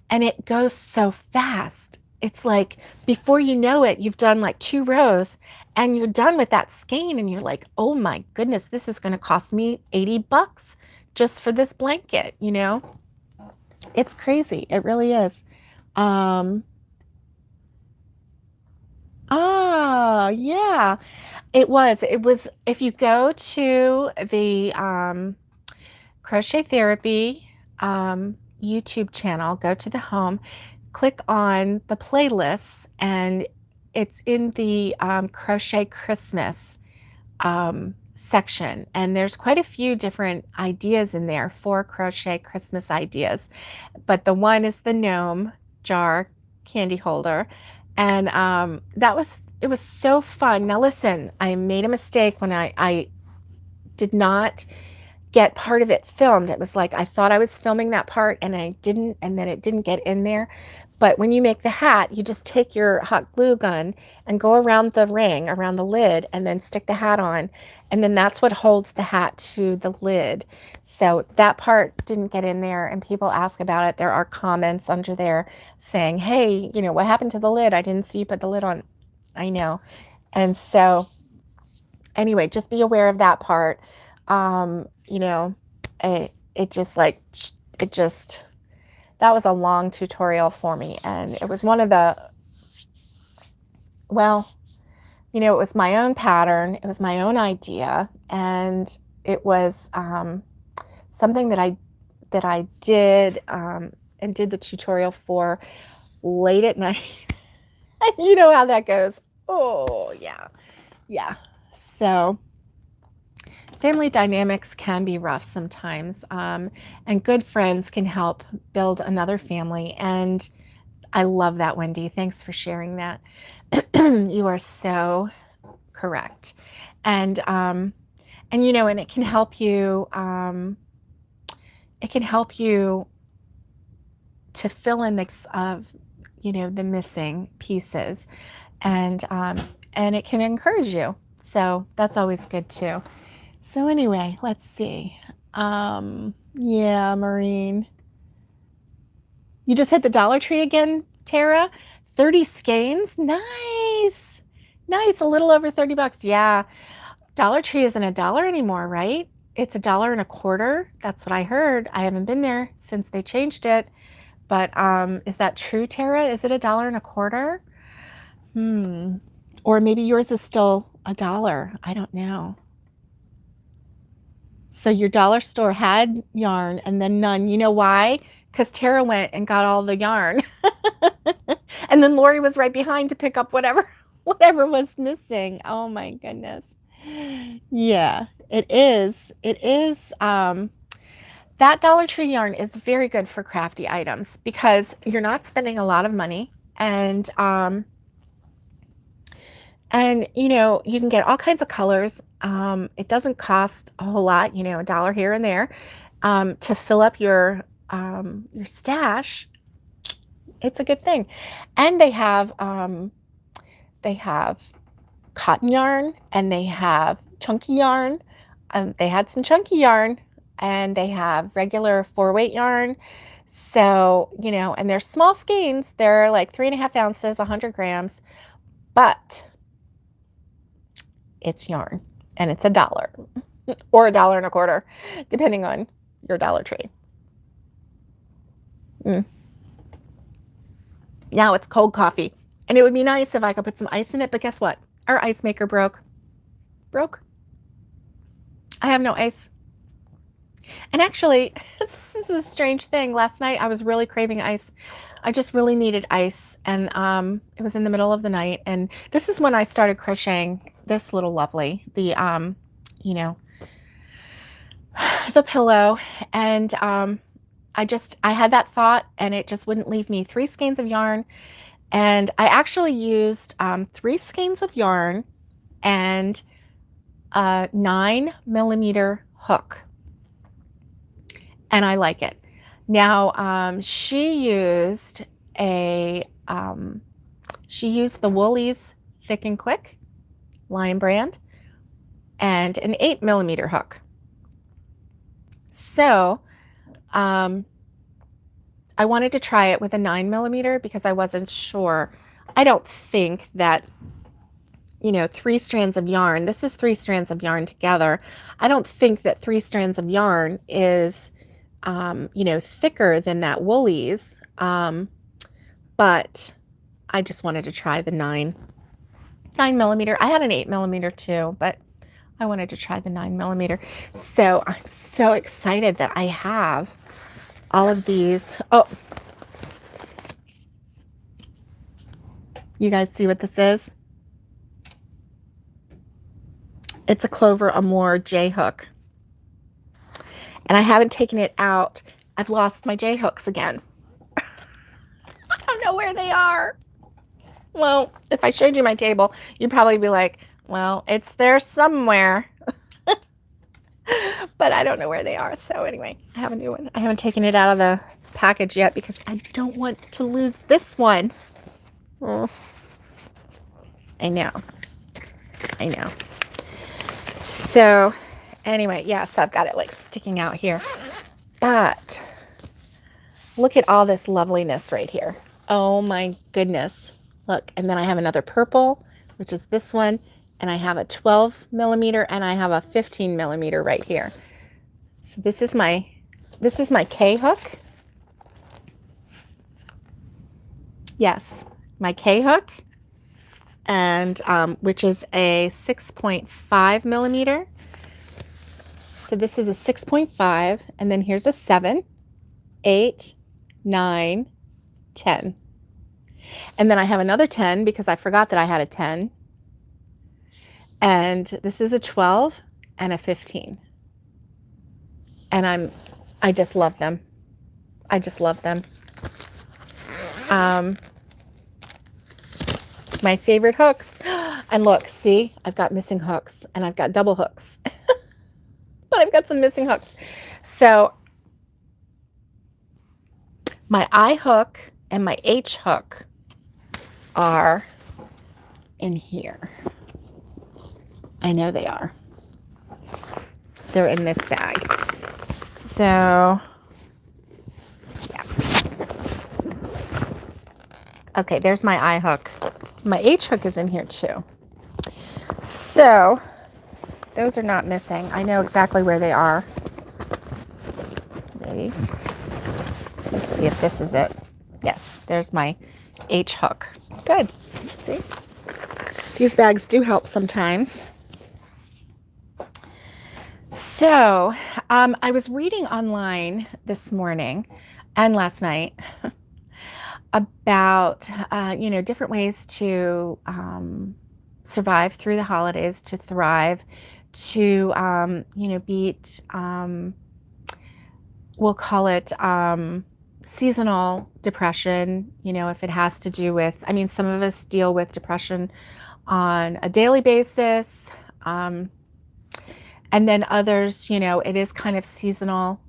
and it goes so fast. It's like before you know it, you've done like 2 rows and you're done with that skein, and you're like, oh my goodness, this is going to cost me $80 just for this blanket, It's crazy. It really is. Um, yeah. It was, if you go to the Crochet Therapy YouTube channel, go to the home, click on the playlists, and it's in the Crochet Christmas section. And there's quite a few different ideas in there for crochet Christmas ideas. But the one is the gnome jar candy holder. And it was so fun. Now listen, I made a mistake when I did not get part of it filmed. It was like I thought I was filming that part and I didn't, and then it didn't get in there. But when you make the hat, you just take your hot glue gun and go around the ring, around the lid, and then stick the hat on. And then that's what holds the hat to the lid. So that part didn't get in there, and people ask about it. There are comments under there saying, hey, what happened to the lid? I didn't see you put the lid on. I know. And so anyway, just be aware of that part. That was a long tutorial for me. And it was one of the, well, it was my own pattern. It was my own idea. And it was something that I did and did the tutorial for late at night. You know how that goes. Oh, yeah. Yeah. So family dynamics can be rough sometimes, and good friends can help build another family. And I love that, Wendy. Thanks for sharing that. You are so correct. And And, and it can help you to fill in the missing pieces, and it can encourage you. So that's always good too. So anyway, let's see. Yeah, Maureen. You just hit the Dollar Tree again, Tara? 30 skeins? Nice. Nice. A little over 30 bucks. Yeah. Dollar Tree isn't $1 anymore, right? It's $1.25. That's what I heard. I haven't been there since they changed it. But is that true, Tara? Is it $1.25? Or maybe yours is still $1. I don't know. So your dollar store had yarn and then none. You know why? Because Tara went and got all the yarn. And then Lori was right behind to pick up whatever was missing. Oh my goodness. Yeah, it is. It is. That Dollar Tree yarn is very good for crafty items because you're not spending a lot of money, and you can get all kinds of colors. It doesn't cost a whole lot, $1 here and there, to fill up your stash. It's a good thing. And they have cotton yarn, and they have chunky yarn. They had some chunky yarn, and they have regular 4-weight yarn. So, and they're small skeins. They're like 3.5 ounces, 100 grams, but it's yarn, and it's $1 or $1.25, depending on your Dollar Tree. Now it's cold coffee, and it would be nice if I could put some ice in it, but guess what? Our ice maker broke. I have no ice. And actually, this is a strange thing. Last night, I was really craving ice. I just really needed ice, and it was in the middle of the night, and this is when I started crocheting this little lovely, the pillow, and I had that thought, and it just wouldn't leave me. 3 skeins of yarn, and I actually used 3 skeins of yarn and a 9mm hook, and I like it. Now, she used the Woolies Thick and Quick Lion brand and an 8mm hook. So, I wanted to try it with a 9mm because I wasn't sure. I don't think that, 3 strands of yarn, this is 3 strands of yarn together. I don't think that 3 strands of yarn is thicker than that Woolies, but I just wanted to try the 9mm. I had an 8mm too, but I wanted to try the 9mm. So I'm so excited that I have all of these. Oh, you guys see what this is? It's a Clover Amore J hook. And I haven't taken it out. I've lost my J hooks again. I don't know where they are. Well, if I showed you my table, you'd probably be like, well, it's there somewhere. But I don't know where they are. So anyway, I have a new one. I haven't taken it out of the package yet because I don't want to lose this one. Oh, I know. So anyway, yeah, so I've got it like sticking out here. But look at all this loveliness right here. Oh my goodness. Look, and then I have another purple, which is this one, and I have a 12mm and I have a 15mm right here. So this is my K hook. Yes, my K hook, and which is a 6.5mm. So this is a 6.5, and then here's a 7, 8, 9, 10. And then I have another 10 because I forgot that I had a 10. And this is a 12 and a 15. And I just love them. I just love them. My favorite hooks. And look, see, I've got missing hooks and I've got double hooks. but I've got some missing hooks. So my I hook and my H hook are in here. I know they are. They're in this bag. So, yeah. Okay, there's my I hook. My H hook is in here too. So, those are not missing. I know exactly where they are. Maybe. Let's see if this is it. Yes, there's my H hook. Good. See? These bags do help sometimes. So, I was reading online this morning and last night about, different ways to survive through the holidays, to thrive, to, beat, we'll call it seasonal depression, if it has to do with, some of us deal with depression on a daily basis. And then others, it is kind of seasonal.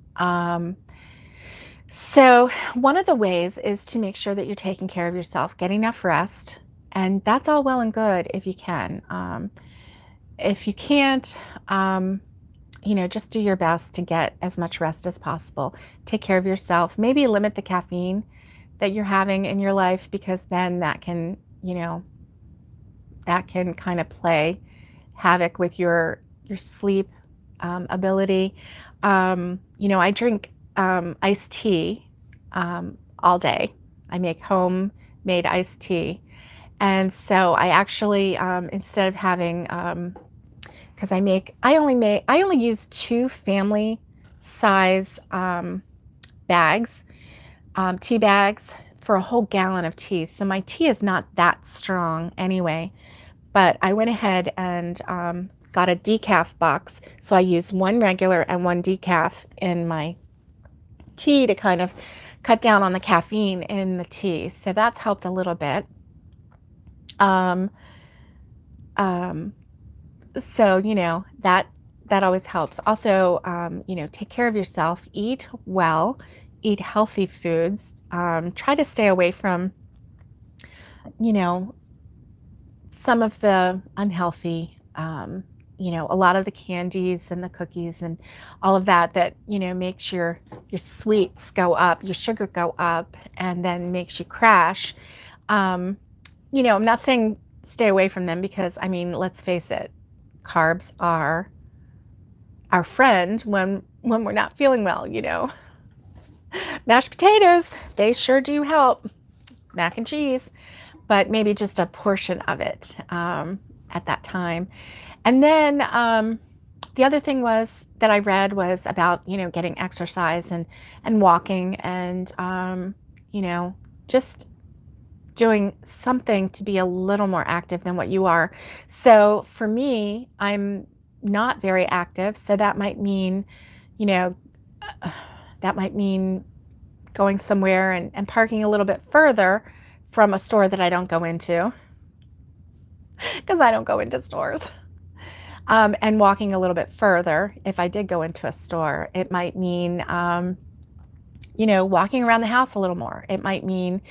So one of the ways is to make sure that you're taking care of yourself, get enough rest. And that's all well and good if you can. If you can't, just do your best to get as much rest as possible. Take care of yourself. Maybe limit the caffeine that you're having in your life, because then that can kind of play havoc with your sleep ability. I drink iced tea all day. I make homemade iced tea. And so I actually, instead of having, because I only use 2 family size bags, tea bags for a whole gallon of tea. So my tea is not that strong anyway, but I went ahead and got a decaf box. So I use 1 regular and 1 decaf in my tea to kind of cut down on the caffeine in the tea. So that's helped a little bit. So, that always helps. Also, take care of yourself, eat well, eat healthy foods, try to stay away from, some of the unhealthy, a lot of the candies and the cookies and all of that, makes your sweets go up, your sugar go up, and then makes you crash. I'm not saying stay away from them, because, let's face it, carbs are our friend when we're not feeling well, Mashed potatoes, they sure do help. Mac and cheese, but maybe just a portion of it at that time. And then the other thing was that I read was about, getting exercise and walking and, just doing something to be a little more active than what you are. So for me, I'm not very active. So that might mean, going somewhere and parking a little bit further from a store that I don't go into, because I don't go into stores. And walking a little bit further, if I did go into a store. It might mean, walking around the house a little more. It might mean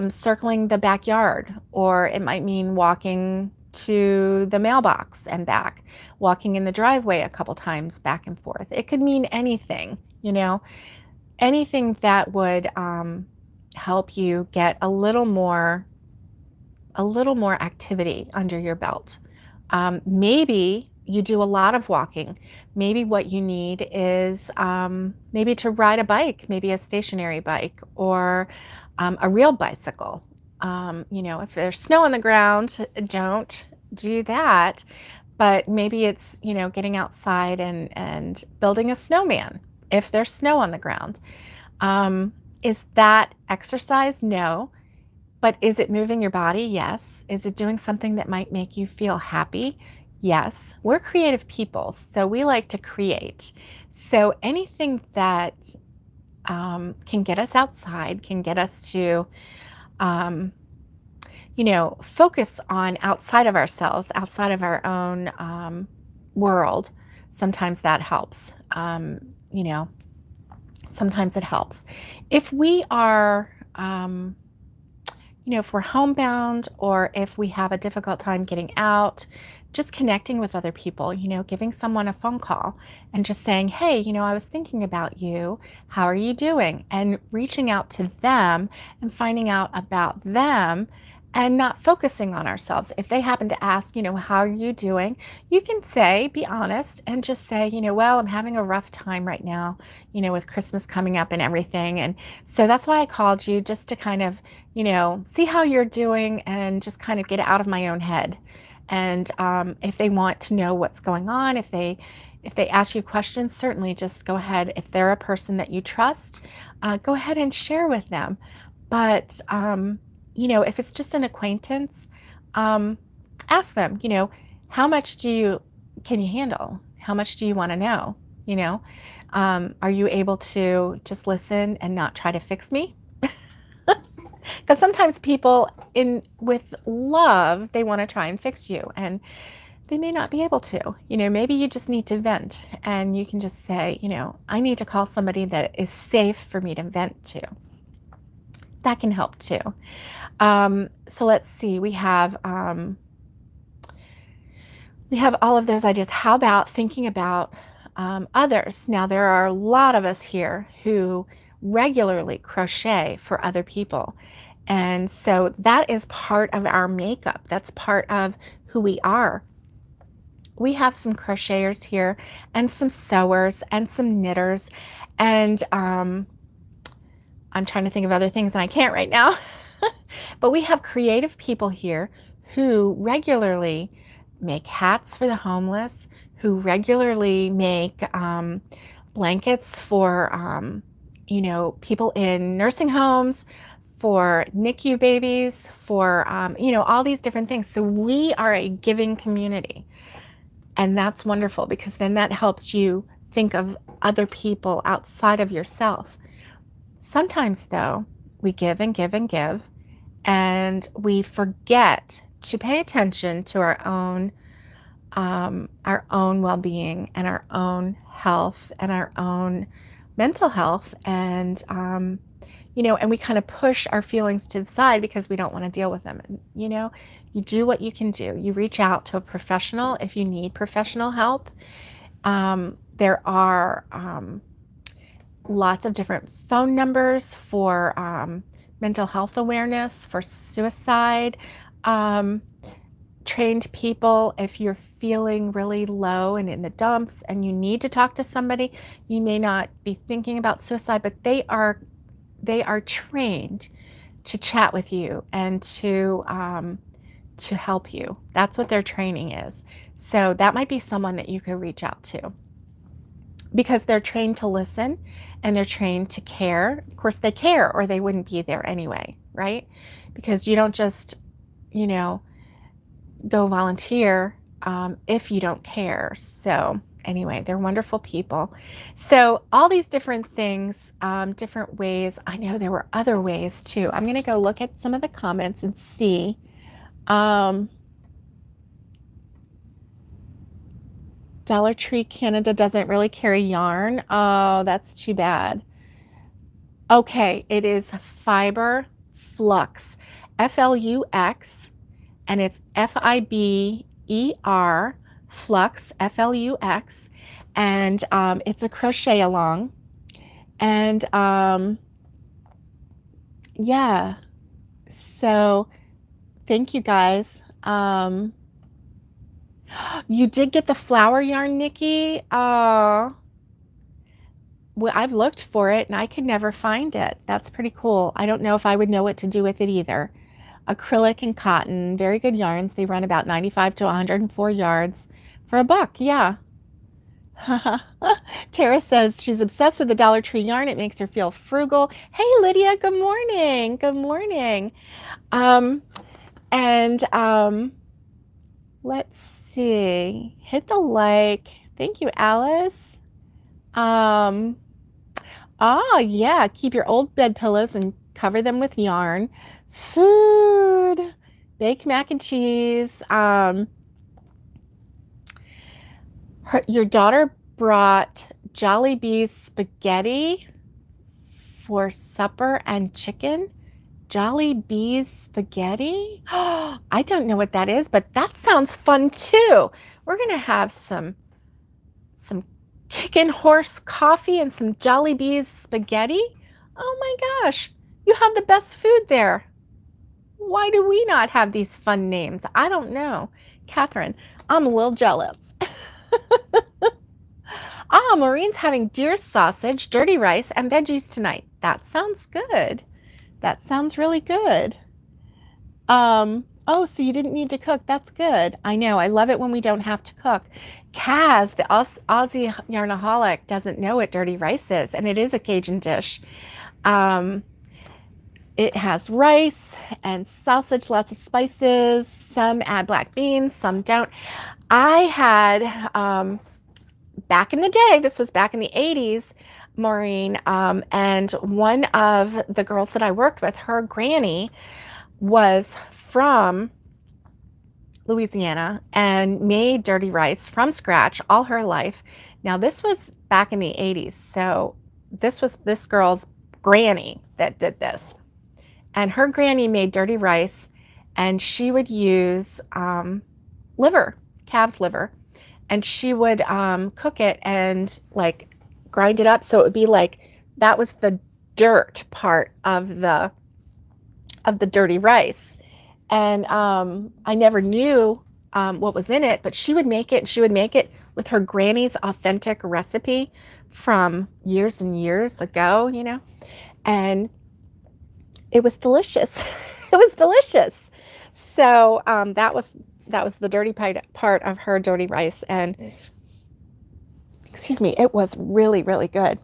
circling the backyard, or it might mean walking to the mailbox and back, walking in the driveway a couple times back and forth. It could mean anything, anything that would help you get a little more activity under your belt. Maybe you do a lot of walking. Maybe what you need is maybe to ride a bike, maybe a stationary bike, or a real bicycle. If there's snow on the ground, don't do that. But maybe it's, getting outside and building a snowman if there's snow on the ground. Is that exercise? No. But is it moving your body? Yes. Is it doing something that might make you feel happy? Yes. We're creative people, so we like to create. So anything that can get us outside, can get us to, focus on outside of ourselves, outside of our own world. sometimes that helps. You know, sometimes it helps. If we are, if we're homebound or if we have a difficult time getting out, just connecting with other people, giving someone a phone call and just saying, hey, I was thinking about you. How are you doing? And reaching out to them and finding out about them and not focusing on ourselves. If they happen to ask, how are you doing? You can say, be honest and just say, well, I'm having a rough time right now, with Christmas coming up and everything. And so that's why I called you, just to kind of, see how you're doing and just kind of get out of my own head. And if they want to know what's going on, if they ask you questions, certainly just go ahead. If they're a person that you trust, go ahead and share with them. But if it's just an acquaintance, ask them, how much can you handle? How much do you want to know? Are you able to just listen and not try to fix me? Because sometimes people with love, they want to try and fix you, and they may not be able to. Maybe you just need to vent, and you can just say, I need to call somebody that is safe for me to vent to. That can help too. So let's see, we have all of those ideas. How about thinking about others? Now, there are a lot of us here who regularly crochet for other people. And so that is part of our makeup. That's part of who we are. We have some crocheters here and some sewers and some knitters. And I'm trying to think of other things and I can't right now. But we have creative people here who regularly make hats for the homeless, who regularly make blankets for, people in nursing homes, for NICU babies, for, all these different things. So we are a giving community. And that's wonderful, because then that helps you think of other people outside of yourself. Sometimes, though, we give and give and give, and we forget to pay attention to our own well-being and our own health and our own mental health, and and we kind of push our feelings to the side because we don't want to deal with them. And, you do what you can do. You reach out to a professional if you need professional help. There are lots of different phone numbers for mental health awareness, for suicide, trained people. If you're feeling really low and in the dumps and you need to talk to somebody, you may not be thinking about suicide, but they are trained to chat with you and to help you. That's what their training is. So that might be someone that you could reach out to, because they're trained to listen and they're trained to care. Of course, they care or they wouldn't be there anyway, right? Because you don't just, go volunteer if you don't care. So anyway, they're wonderful people. So all these different things, different ways. I know there were other ways too. I'm going to go look at some of the comments and see. Dollar Tree Canada doesn't really carry yarn. Oh, that's too bad. Okay, it is Fiber Flux, Flux, and it's Fiber Flux, Flux, and it's a crochet along. And yeah, so thank you guys. You did get the flower yarn, Nikki. Oh, well, I've looked for it and I could never find it. That's pretty cool. I don't know if I would know what to do with it either. Acrylic and cotton, very good yarns. They run about 95 to 104 yards for $1. Yeah. Tara says she's obsessed with the Dollar Tree yarn. It makes her feel frugal. Hey, Lydia, good morning. Good morning. Let's see. Hit the like. Thank you, Alice. Yeah, keep your old bed pillows and cover them with yarn. Food, baked mac and cheese. Your daughter brought Jollibee's spaghetti for supper and chicken. Jollibee's spaghetti? I don't know what that is, but that sounds fun too. We're gonna have some kickin' horse coffee and some Jollibee's spaghetti. Oh my gosh, you have the best food there. Why do we not have these fun names? I don't know. Catherine, I'm a little jealous. Maureen's having deer sausage, dirty rice, and veggies tonight. That sounds good. That sounds really good. Oh, so you didn't need to cook. That's good. I know. I love it when we don't have to cook. Kaz, the Aussie yarnaholic, doesn't know what dirty rice is, and it is a Cajun dish. It has rice and sausage, lots of spices. Some add black beans, some don't. I had, back in the day, this was back in the 80s, Maureen, and one of the girls that I worked with, her granny was from Louisiana and made dirty rice from scratch all her life. Now, this was back in the 80s, so this was this girl's granny that did this. And her granny made dirty rice, and she would use liver, calf's liver, and she would cook it and like grind it up so it would be like, that was the dirt part of the dirty rice. And I never knew what was in it, but she would make it, and she would make it with her granny's authentic recipe from years and years ago, you know, and it was delicious. It was delicious. So that was the dirty part of her dirty rice, and excuse me, it was really, really good.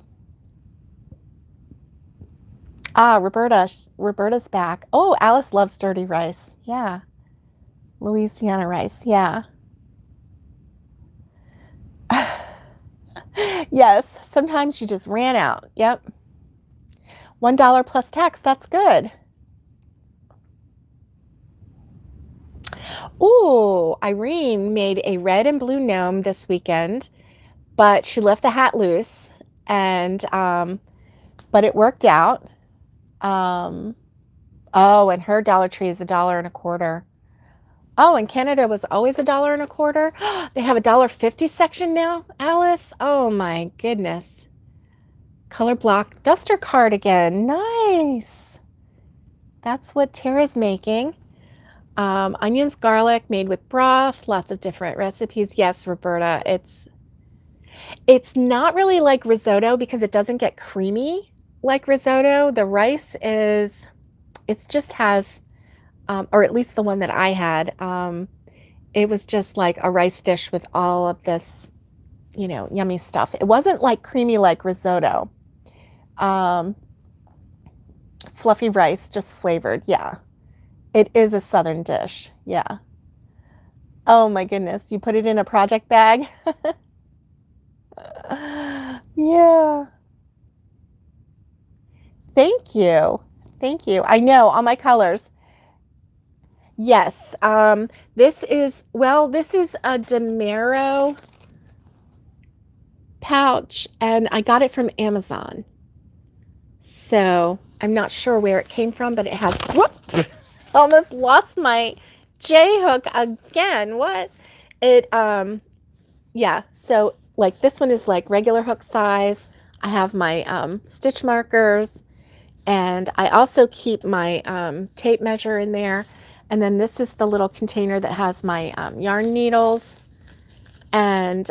Roberta's back. Oh, Alice loves dirty rice. Yeah. Louisiana rice. Yeah. Yes, sometimes you just ran out. Yep. $1 plus tax. That's good. Ooh, Irene made a red and blue gnome this weekend, but she left the hat loose, and but it worked out. Oh, and her Dollar Tree is $1.25. Oh, and Canada was always $1.25. They have $1.50 section now, Alice. Oh my goodness. Color block duster cardigan. Nice. That's what Tara's making. Onions, garlic made with broth, lots of different recipes. Yes, Roberta, it's not really like risotto because it doesn't get creamy like risotto. The rice is, it just has, or at least the one that I had, it was just like a rice dish with all of this, you know, yummy stuff. It wasn't like creamy like risotto. Fluffy rice, just flavored. Yeah. It is a southern dish. Yeah. Oh my goodness. You put it in a project bag? Yeah. Thank you. Thank you. I know, all my colors. Yes. This is a Demero pouch, and I got it from Amazon. So I'm not sure where it came from, but it has, whoop, almost lost my J hook again. What? It, yeah. So like this one is like regular hook size. I have my stitch markers, and I also keep my tape measure in there. And then this is the little container that has my yarn needles. And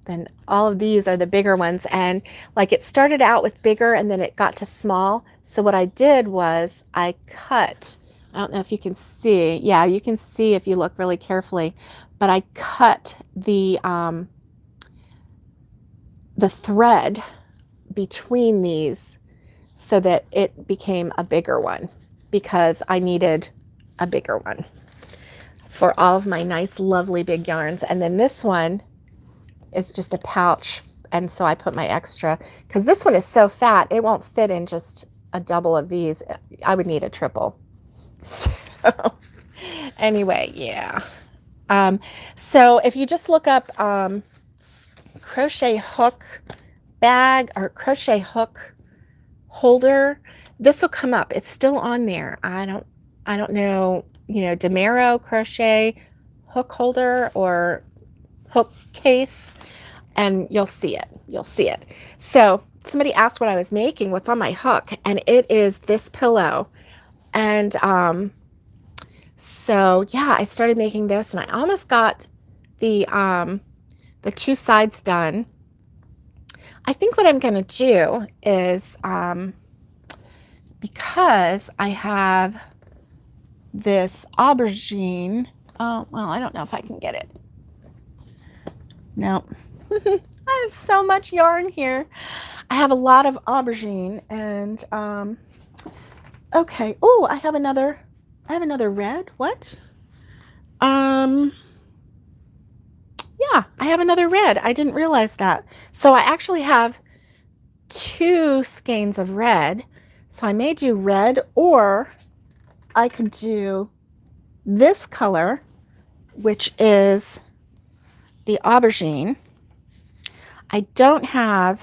then all of these are the bigger ones. And like it started out with bigger and then it got to small. So what I did was I cut, I don't know if you can see. Yeah, you can see if you look really carefully. But I cut the thread between these so that it became a bigger one, because I needed a bigger one for all of my nice, lovely big yarns. And then this one is just a pouch. And so I put my extra, because this one is so fat, it won't fit in just a double of these. I would need a triple. So anyway, yeah. So if you just look up crochet hook bag or crochet hook holder. This will come up. It's still on there. I don't know, Demero crochet hook holder or hook case, and you'll see it. You'll see it. So somebody asked what I was making, what's on my hook, and it is this pillow. And so yeah, I started making this, and I almost got the two sides done. I think what I'm going to do is because I have this aubergine. Oh, well, I don't know if I can get it. No. I have so much yarn here. I have a lot of aubergine, and okay. Oh, I have another red. What? Yeah, I have another red. I didn't realize that. So I actually have 2 skeins of red. So I may do red, or I could do this color, which is the aubergine. I don't have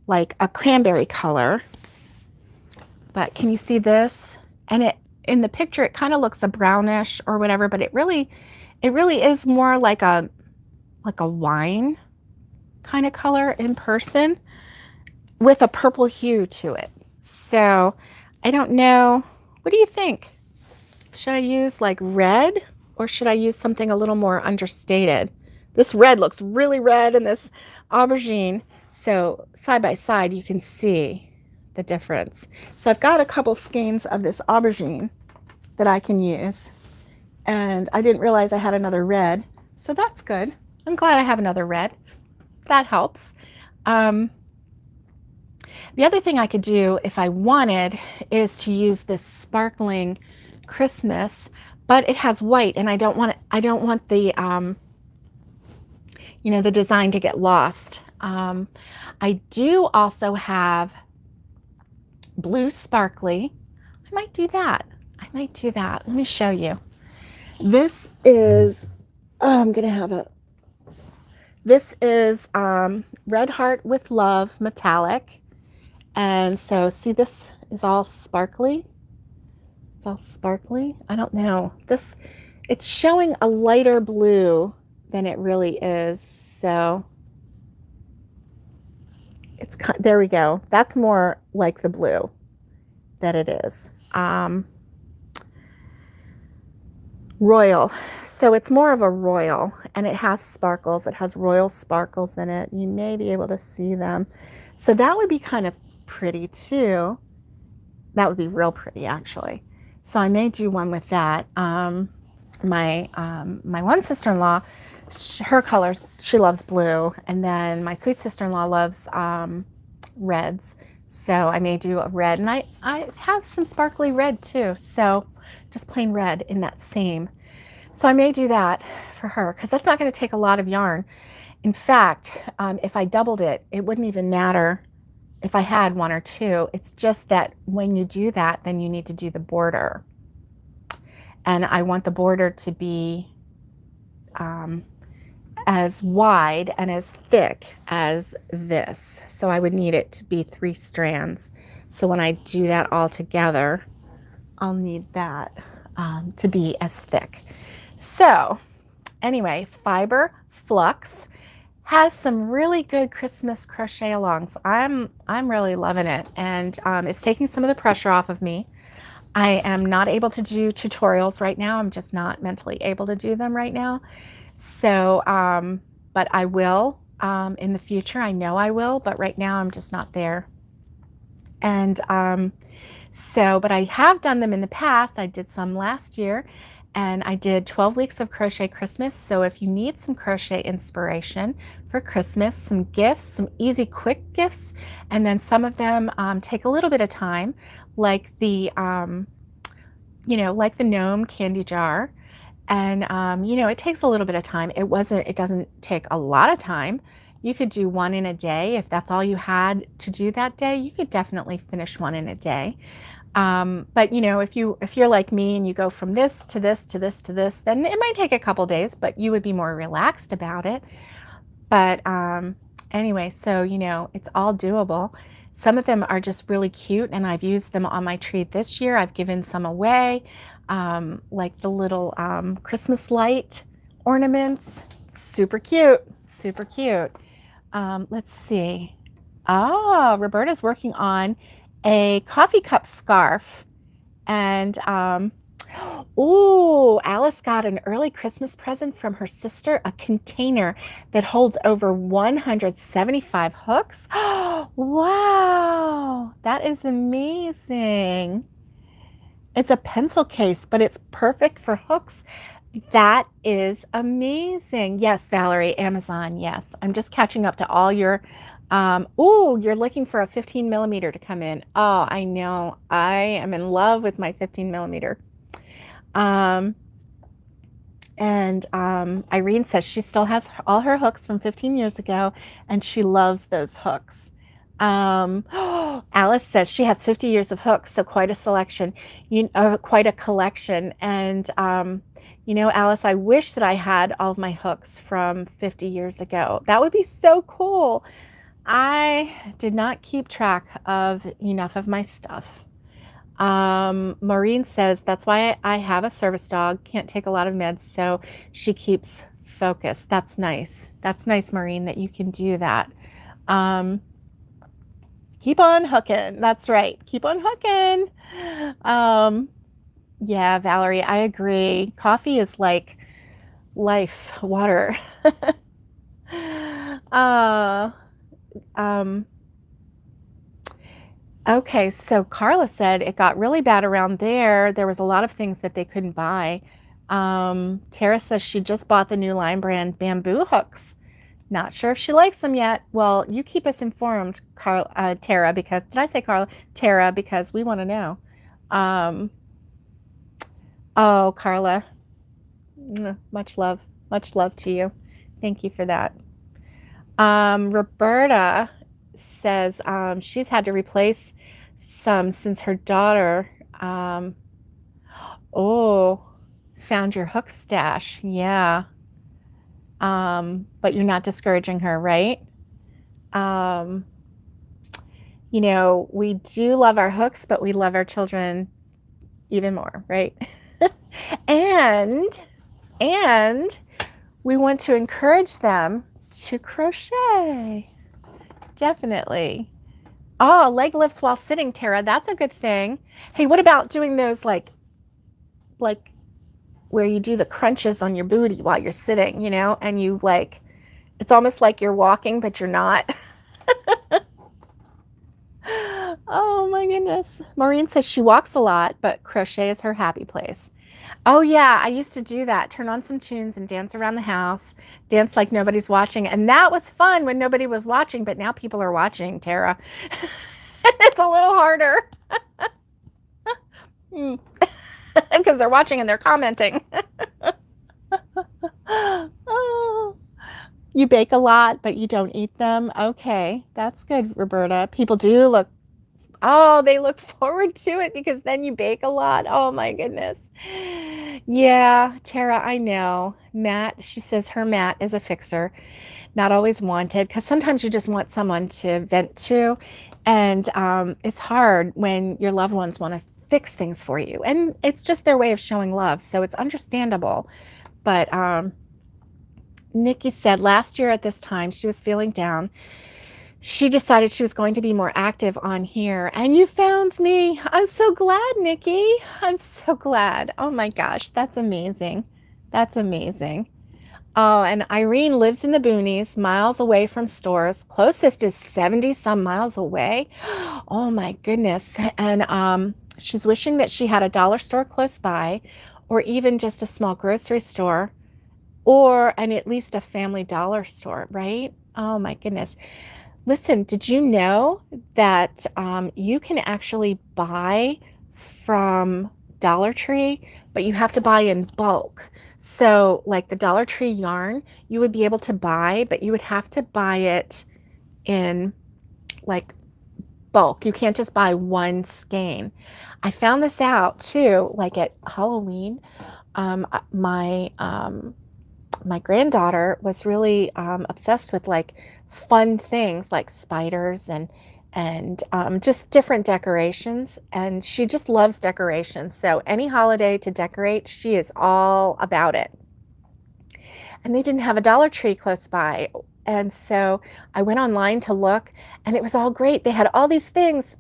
like a cranberry color, but can you see this? And it, in the picture, it kind of looks a brownish or whatever, but it really is more like a wine kind of color in person with a purple hue to it. So I don't know. What do you think? Should I use like red, or should I use something a little more understated? This red looks really red in this aubergine. So side by side, you can see the difference. So I've got a couple skeins of this aubergine that I can use. And I didn't realize I had another red. So that's good. I'm glad I have another red. That helps. The other thing I could do if I wanted is to use this sparkling Christmas, but it has white, and I don't want the the design to get lost. I do also have blue sparkly. I might do that. Let me show you. This is this is Red Heart with Love metallic. And so see, this is all sparkly. It's all sparkly. I don't know. It's showing a lighter blue than it really is. So there we go. That's more like the blue that it is. Royal. So it's more of a royal, and it has sparkles. It has royal sparkles in it. You may be able to see them. So that would be kind of pretty too. That would be real pretty, actually. So I may do one with that. My one sister-in-law, her colors, she loves blue, and then my sweet sister-in-law loves reds. So I may do a red, and I have some sparkly red too. So just plain red in that same. So I may do that for her, because that's not going to take a lot of yarn. In fact, if I doubled it, it wouldn't even matter if I had 1 or 2. It's just that when you do that, then you need to do the border. And I want the border to be as wide and as thick as this. So I would need it to be 3 strands. So when I do that all together, I'll need that to be as thick. So anyway, Fiber Flux has some really good Christmas crochet alongs. I'm really loving it, and it's taking some of the pressure off of me. I am not able to do tutorials right now. I'm just not mentally able to do them right now. So, but I will in the future. I know I will, but right now I'm just not there. And but I have done them in the past. I did some last year, and I did 12 weeks of Crochet Christmas. So if you need some crochet inspiration for Christmas, some gifts, some easy, quick gifts, and then some of them take a little bit of time, like the, like the gnome candy jar. And, it takes a little bit of time. It doesn't take a lot of time. You could do one in a day. If that's all you had to do that day, you could definitely finish one in a day. But if you're like me and you go from this to this to this to this, then it might take a couple days, but you would be more relaxed about it. But anyway, so it's all doable. Some of them are just really cute, and I've used them on my tree this year. I've given some away, like the little Christmas light ornaments. Super cute, super cute. Let's see. Oh, Roberta's working on a coffee cup scarf. And oh, Alice got an early Christmas present from her sister, a container that holds over 175 hooks. Wow, that is amazing. It's a pencil case, but it's perfect for hooks. That is amazing. Yes, Valerie, Amazon. Yes, I'm just catching up to all your. Oh, you're looking for a 15 millimeter to come in. Oh, I know. I am in love with my 15 millimeter. Um, and Irene says she still has all her hooks from 15 years ago, and she loves those hooks. Alice says she has 50 years of hooks, so quite a selection, quite a collection. And Alice, I wish that I had all of my hooks from 50 years ago. That would be so cool. I did not keep track of enough of my stuff. Maureen says that's why I have a service dog. Can't take a lot of meds, so she keeps focused. That's nice. That's nice, Maureen, that you can do that. Keep on hooking. That's right. Keep on hooking. Yeah, Valerie, I agree. Coffee is like life, water. uh, um, okay, so Carla said it got really bad around there. There was a lot of things that they couldn't buy. Tara says she just bought the new Line Brand bamboo hooks. Not sure if she likes them yet. Well, you keep us informed, Tara, because did I say Carla? Tara, because we want to know. Oh, Carla, much love to you. Thank you for that. Roberta says she's had to replace some since her daughter found your hook stash. Yeah. But you're not discouraging her, right? We do love our hooks, but we love our children even more, right? and we want to encourage them to crochet. Definitely. Oh, leg lifts while sitting, Tara. That's a good thing. Hey, what about doing those like where you do the crunches on your booty while you're sitting, and you it's almost like you're walking, but you're not. Oh my goodness. Maureen says she walks a lot, but crochet is her happy place. Oh yeah, I used to do that. Turn on some tunes and dance around the house, dance like nobody's watching. And that was fun when nobody was watching, but now people are watching, Tara. It's a little harder. Because they're watching and they're commenting. Oh, you bake a lot, but you don't eat them. Okay, that's good, Roberta. People do they look forward to it because then you bake a lot. Oh my goodness. Yeah, Tara, I know. Matt, she says her Matt is a fixer, not always wanted, because sometimes you just want someone to vent to. And it's hard when your loved ones want to fix things for you. And it's just their way of showing love. So it's understandable. But Nikki said last year at this time, she was feeling down. She decided she was going to be more active on here. And you found me. I'm so glad, Nikki. I'm so glad. Oh my gosh, that's amazing. That's amazing. Oh, and Irene lives in the boonies, miles away from stores. Closest is 70 some miles away. Oh my goodness. And she's wishing that she had a dollar store close by, or even just a small grocery store, and at least a family dollar store, right? Oh my goodness. Listen, did you know that you can actually buy from Dollar Tree, but you have to buy in bulk? So like the Dollar Tree yarn, you would be able to buy, but you would have to buy it in like bulk. You can't just buy one skein. I found this out too, like at Halloween. My my granddaughter was really obsessed with like fun things like spiders and just different decorations, and she just loves decorations. So any holiday to decorate, she is all about it. And they didn't have a Dollar Tree close by, and so I went online to look, and it was all great. They had all these things.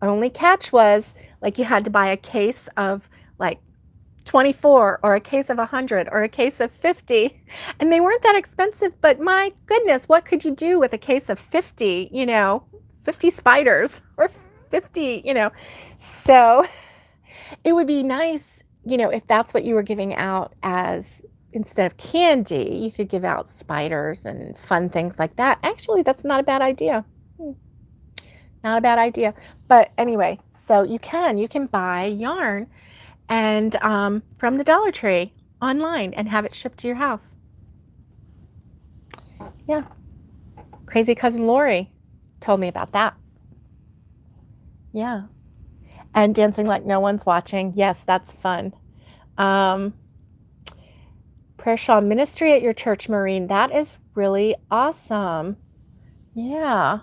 Only catch was like you had to buy a case of like 24 or a case of 100 or a case of 50, and they weren't that expensive, but my goodness, what could you do with a case of 50, 50 spiders or 50, so it would be nice, if that's what you were giving out, as instead of candy you could give out spiders and fun things like that. Actually, that's not a bad idea. Not a bad idea. But anyway, so you can buy yarn and from the Dollar Tree online and have it shipped to your house. Yeah. Crazy cousin Lori told me about that. Yeah. And dancing like no one's watching. Yes, that's fun. Prayer shawl ministry at your church, Maureen. That is really awesome. Yeah.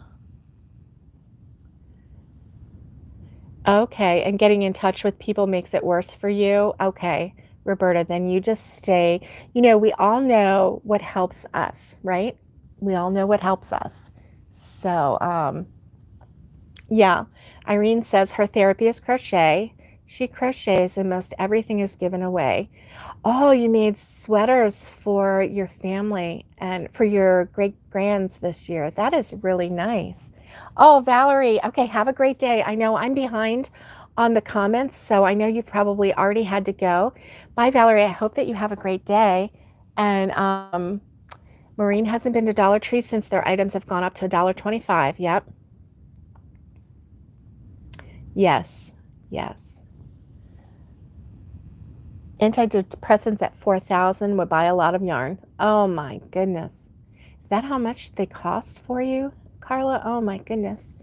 Okay, and getting in touch with people makes it worse for you? Okay, Roberta, then you just stay. We all know what helps us, right? We all know what helps us. So, yeah. Irene says her therapy is crochet. She crochets and most everything is given away. Oh, you made sweaters for your family and for your great-grands this year. That is really nice. Oh, Valerie, okay, have a great day. I know I'm behind on the comments, so I know you've probably already had to go. Bye, Valerie. I hope that you have a great day. And Maureen hasn't been to Dollar Tree since their items have gone up to $1.25. Yep. Yes. Yes. Antidepressants at 4,000 would buy a lot of yarn. Oh my goodness. Is that how much they cost for you, Carla? Oh my goodness.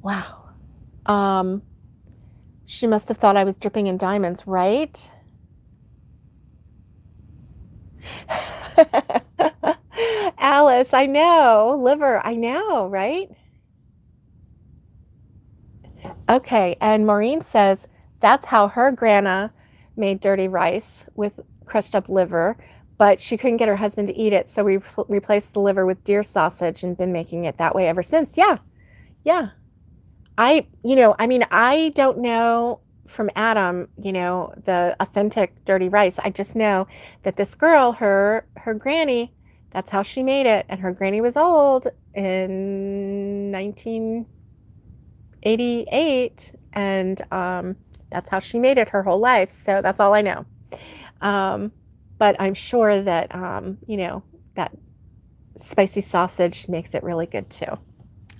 Wow. She must have thought I was dripping in diamonds, right? Alice, I know. Liver, I know, right? Okay, and Maureen says that's how her grandma made dirty rice with crushed up liver, but she couldn't get her husband to eat it, so we replaced the liver with deer sausage and been making it that way ever since. Yeah, yeah. I don't know from Adam, the authentic dirty rice. I just know that this girl, her granny, that's how she made it, and her granny was old in 1988, and that's how she made it her whole life. So that's all I know. But I'm sure that that spicy sausage makes it really good too.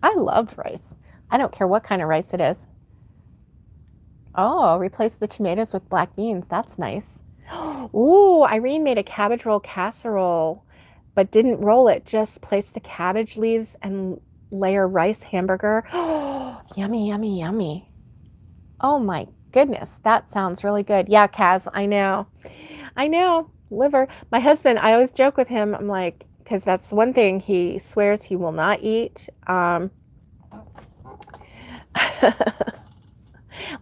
I love rice. I don't care what kind of rice it is. Oh, replace the tomatoes with black beans. That's nice. Ooh, Irene made a cabbage roll casserole, but didn't roll it. Just place the cabbage leaves and layer rice hamburger. Oh, yummy, yummy, yummy. Oh my goodness, that sounds really good. Yeah, Kaz, I know. I know, liver. My husband, I always joke with him. I'm like, because that's one thing he swears he will not eat.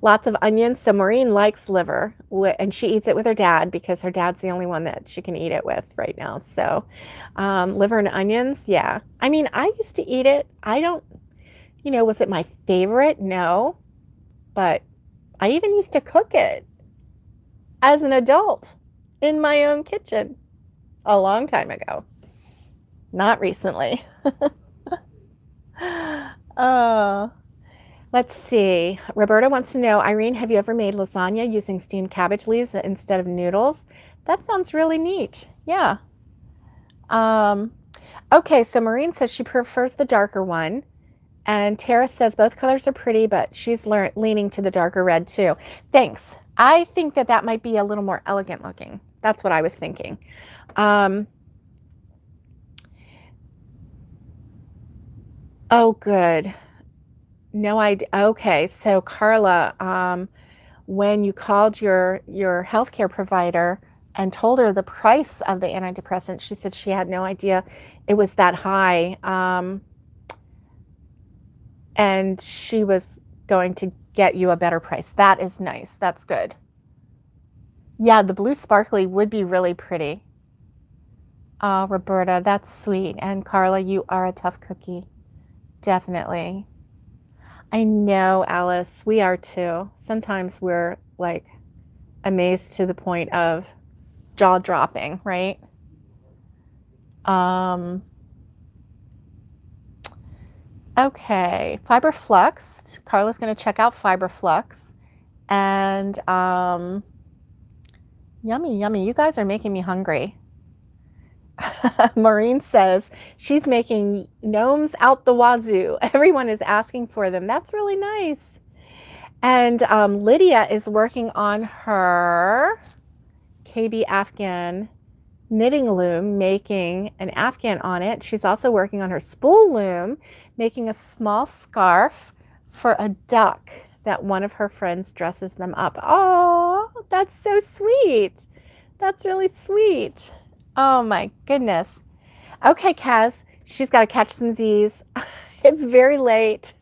Lots of onions. So Maureen likes liver, and she eats it with her dad because her dad's the only one that she can eat it with right now. So liver and onions, yeah. I mean, I used to eat it. I don't, was it my favorite? No. But I even used to cook it as an adult in my own kitchen a long time ago. Not recently. Oh. Let's see. Roberta wants to know, Irene, have you ever made lasagna using steamed cabbage leaves instead of noodles? That sounds really neat. Yeah. Okay, so Maureen says she prefers the darker one. And Tara says both colors are pretty, but she's leaning to the darker red too. Thanks. I think that might be a little more elegant looking. That's what I was thinking. Oh, good. No idea. Okay, so Carla, when you called your healthcare provider, and told her the price of the antidepressant. She said she had no idea it was that high. And she was going to get you a better price. That is nice. That's good. Yeah, the blue sparkly would be really pretty. Oh, Roberta, that's sweet. And Carla, you are a tough cookie. Definitely. I know, Alice. We are too. Sometimes we're like amazed to the point of jaw dropping, right? Okay, Fiber Flux. Carla's going to check out Fiber Flux. And yummy, yummy. You guys are making me hungry. Maureen says she's making gnomes out the wazoo. Everyone is asking for them. That's really nice. And Lydia is working on her KB Afghan knitting loom, making an Afghan on it. She's also working on her spool loom, making a small scarf for a duck that one of her friends dresses them up. Oh, that's so sweet. That's really sweet. Oh my goodness. Okay, Kaz, she's got to catch some Z's. It's very late.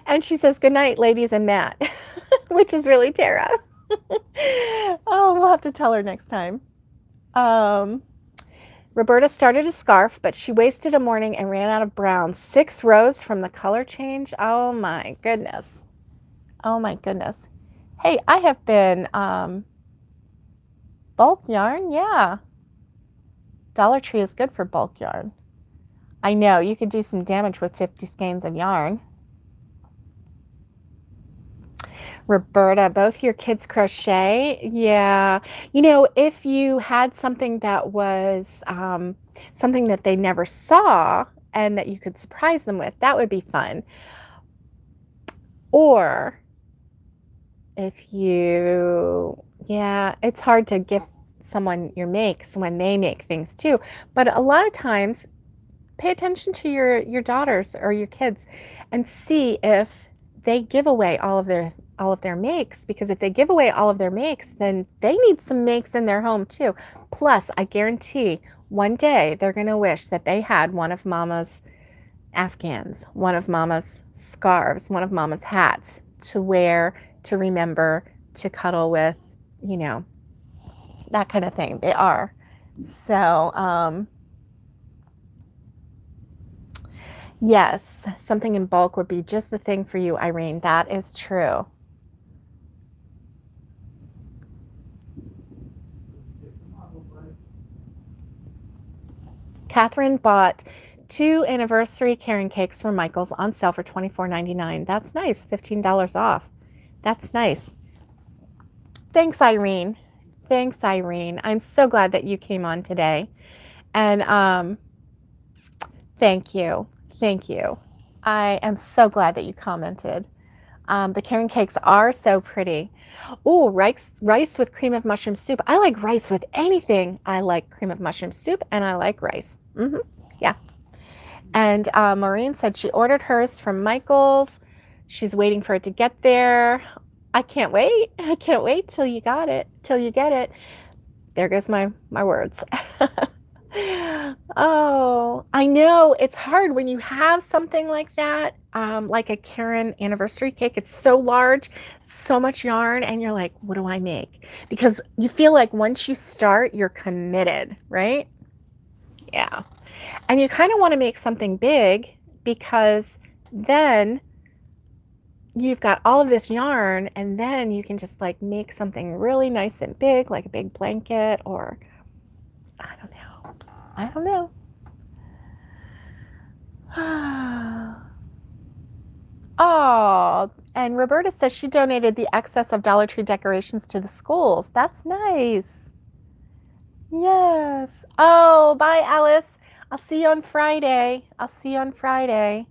And she says, good night, ladies and Matt, which is really Tara. Oh, we'll have to tell her next time. Roberta started a scarf, but she wasted a morning and ran out of brown. 6 rows from the color change. Oh my goodness. Oh my goodness. Hey, I have been bulk yarn. Yeah. Dollar Tree is good for bulk yarn. I know, you could do some damage with 50 skeins of yarn. Roberta, both your kids crochet? Yeah. You know, if you had something that was something that they never saw and that you could surprise them with, that would be fun. Or if you, yeah, it's hard to give someone your makes when they make things too. But a lot of times, pay attention to your daughters or your kids and see if they give away all of their makes, because if they give away all of their makes, then they need some makes in their home too. Plus, I guarantee one day they're going to wish that they had one of Mama's Afghans, one of Mama's scarves, one of Mama's hats to wear, to remember, to cuddle with, you know, that kind of thing. They are. So, yes, something in bulk would be just the thing for you, Irene. That is true. Catherine bought 2 anniversary Karen cakes from Michael's on sale for $24.99. That's nice. $15 off. That's nice. Thanks, Irene. Thanks, Irene. I'm so glad that you came on today. And thank you. Thank you. I am so glad that you commented. The Karen cakes are so pretty. Oh, rice with cream of mushroom soup. I like rice with anything. I like cream of mushroom soup and I like rice. Yeah. And Maureen said she ordered hers from Michael's. She's waiting for it to get there. I can't wait. I can't wait till you got it, till you get it. There goes my words. Oh, I know it's hard when you have something like that, like a Karen anniversary cake. It's so large, so much yarn, and you're like, what do I make? Because you feel like once you start, you're committed, right? Yeah. And you kind of want to make something big because then you've got all of this yarn and then you can just like make something really nice and big, like a big blanket, or I don't know. I don't know. Oh, and Roberta says she donated the excess of Dollar Tree decorations to the schools. That's nice. Yes. Oh, bye, Alice. I'll see you on Friday. I'll see you on Friday.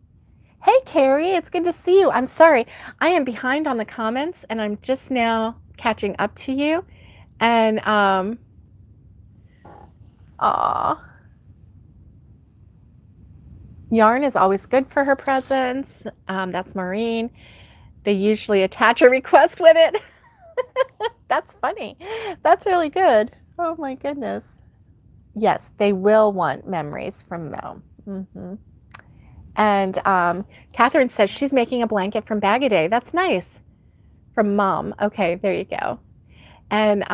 Hey, Carrie, it's good to see you. I'm sorry. I am behind on the comments and I'm just now catching up to you. And, aw. Yarn is always good for her presents. That's Maureen. They usually attach a request with it. That's funny. That's really good. Oh my goodness. Yes, they will want memories from Mo. And Catherine says she's making a blanket from Bag-A-Day. That's nice. From Mom. Okay, there you go. And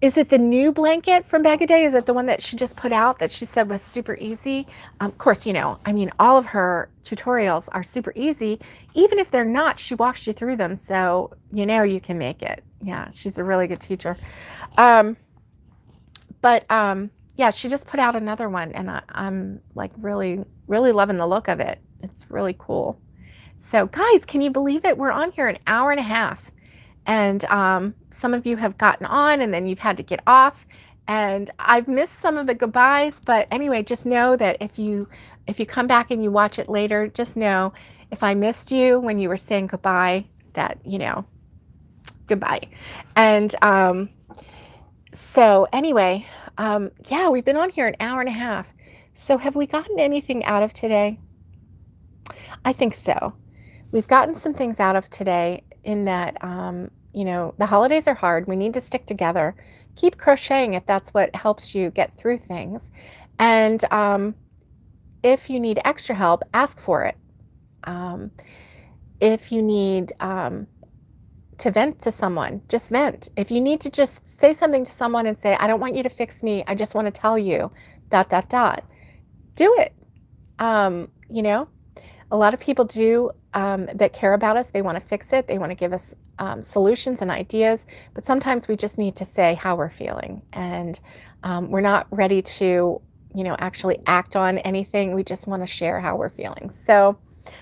is it the new blanket from Bag-A-Day? Is it the one that she just put out that she said was super easy? Of course, I mean, all of her tutorials are super easy. Even if they're not, she walks you through them. So, you can make it. Yeah, she's a really good teacher. Yeah, she just put out another one, and I'm like really, really loving the look of it. It's really cool. So guys, can you believe it? We're on here an hour and a half. And some of you have gotten on and then you've had to get off. And I've missed some of the goodbyes, but anyway, just know that if you come back and you watch it later, just know if I missed you when you were saying goodbye, that, goodbye. And so anyway, yeah, we've been on here an hour and a half. So have we gotten anything out of today? I think so. We've gotten some things out of today in that, the holidays are hard. We need to stick together. Keep crocheting if that's what helps you get through things. And if you need extra help, ask for it. If you need to vent to someone, just vent. If you need to just say something to someone and say, I don't want you to fix me, I just want to tell you, ... Do it. A lot of people do that care about us. They want to fix it. They want to give us solutions and ideas. But sometimes we just need to say how we're feeling. And we're not ready to, actually act on anything. We just want to share how we're feeling. So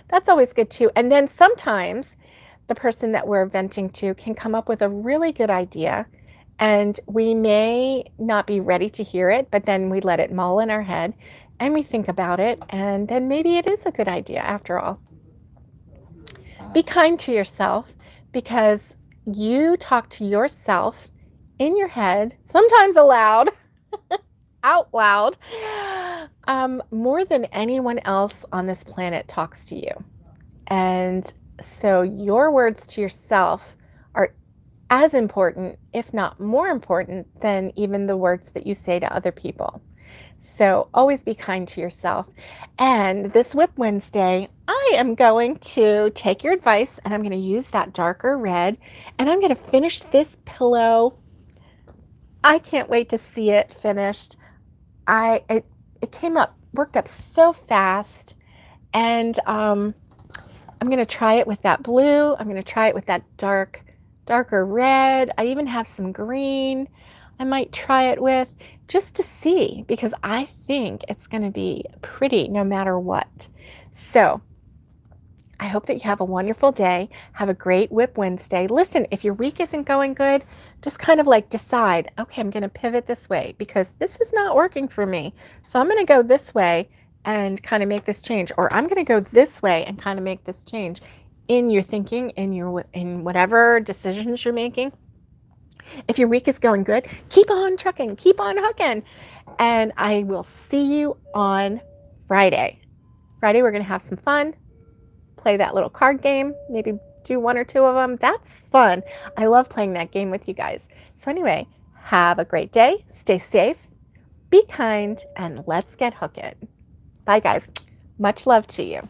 that's always good too. And then sometimes the person that we're venting to can come up with a really good idea. And we may not be ready to hear it, but then we let it mull in our head. And we think about it, and then maybe it is a good idea after all. Be kind to yourself, because you talk to yourself in your head, sometimes aloud, out loud, more than anyone else on this planet talks to you. And so your words to yourself are as important, if not more important, than even the words that you say to other people. So always be kind to yourself. And this WIP Wednesday, I am going to take your advice and I'm going to use that darker red and I'm going to finish this pillow. I can't wait to see it finished. It worked up so fast, and I'm going to try it with that blue. I'm going to try it with that darker red. I even have some green I might try it with, just to see, because I think it's going to be pretty no matter what. So I hope that you have a wonderful day. Have a great WIP Wednesday. Listen, if your week isn't going good, just kind of like decide, okay, I'm going to pivot this way because this is not working for me. So I'm going to go this way and kind of make this change, or I'm going to go this way and kind of make this change in your thinking, in whatever decisions you're making. If your week is going good, keep on trucking, keep on hooking. And I will see you on Friday. Friday, we're going to have some fun, play that little card game, maybe do one or two of them. That's fun. I love playing that game with you guys. So anyway, have a great day. Stay safe, be kind, and let's get hooking. Bye, guys. Much love to you.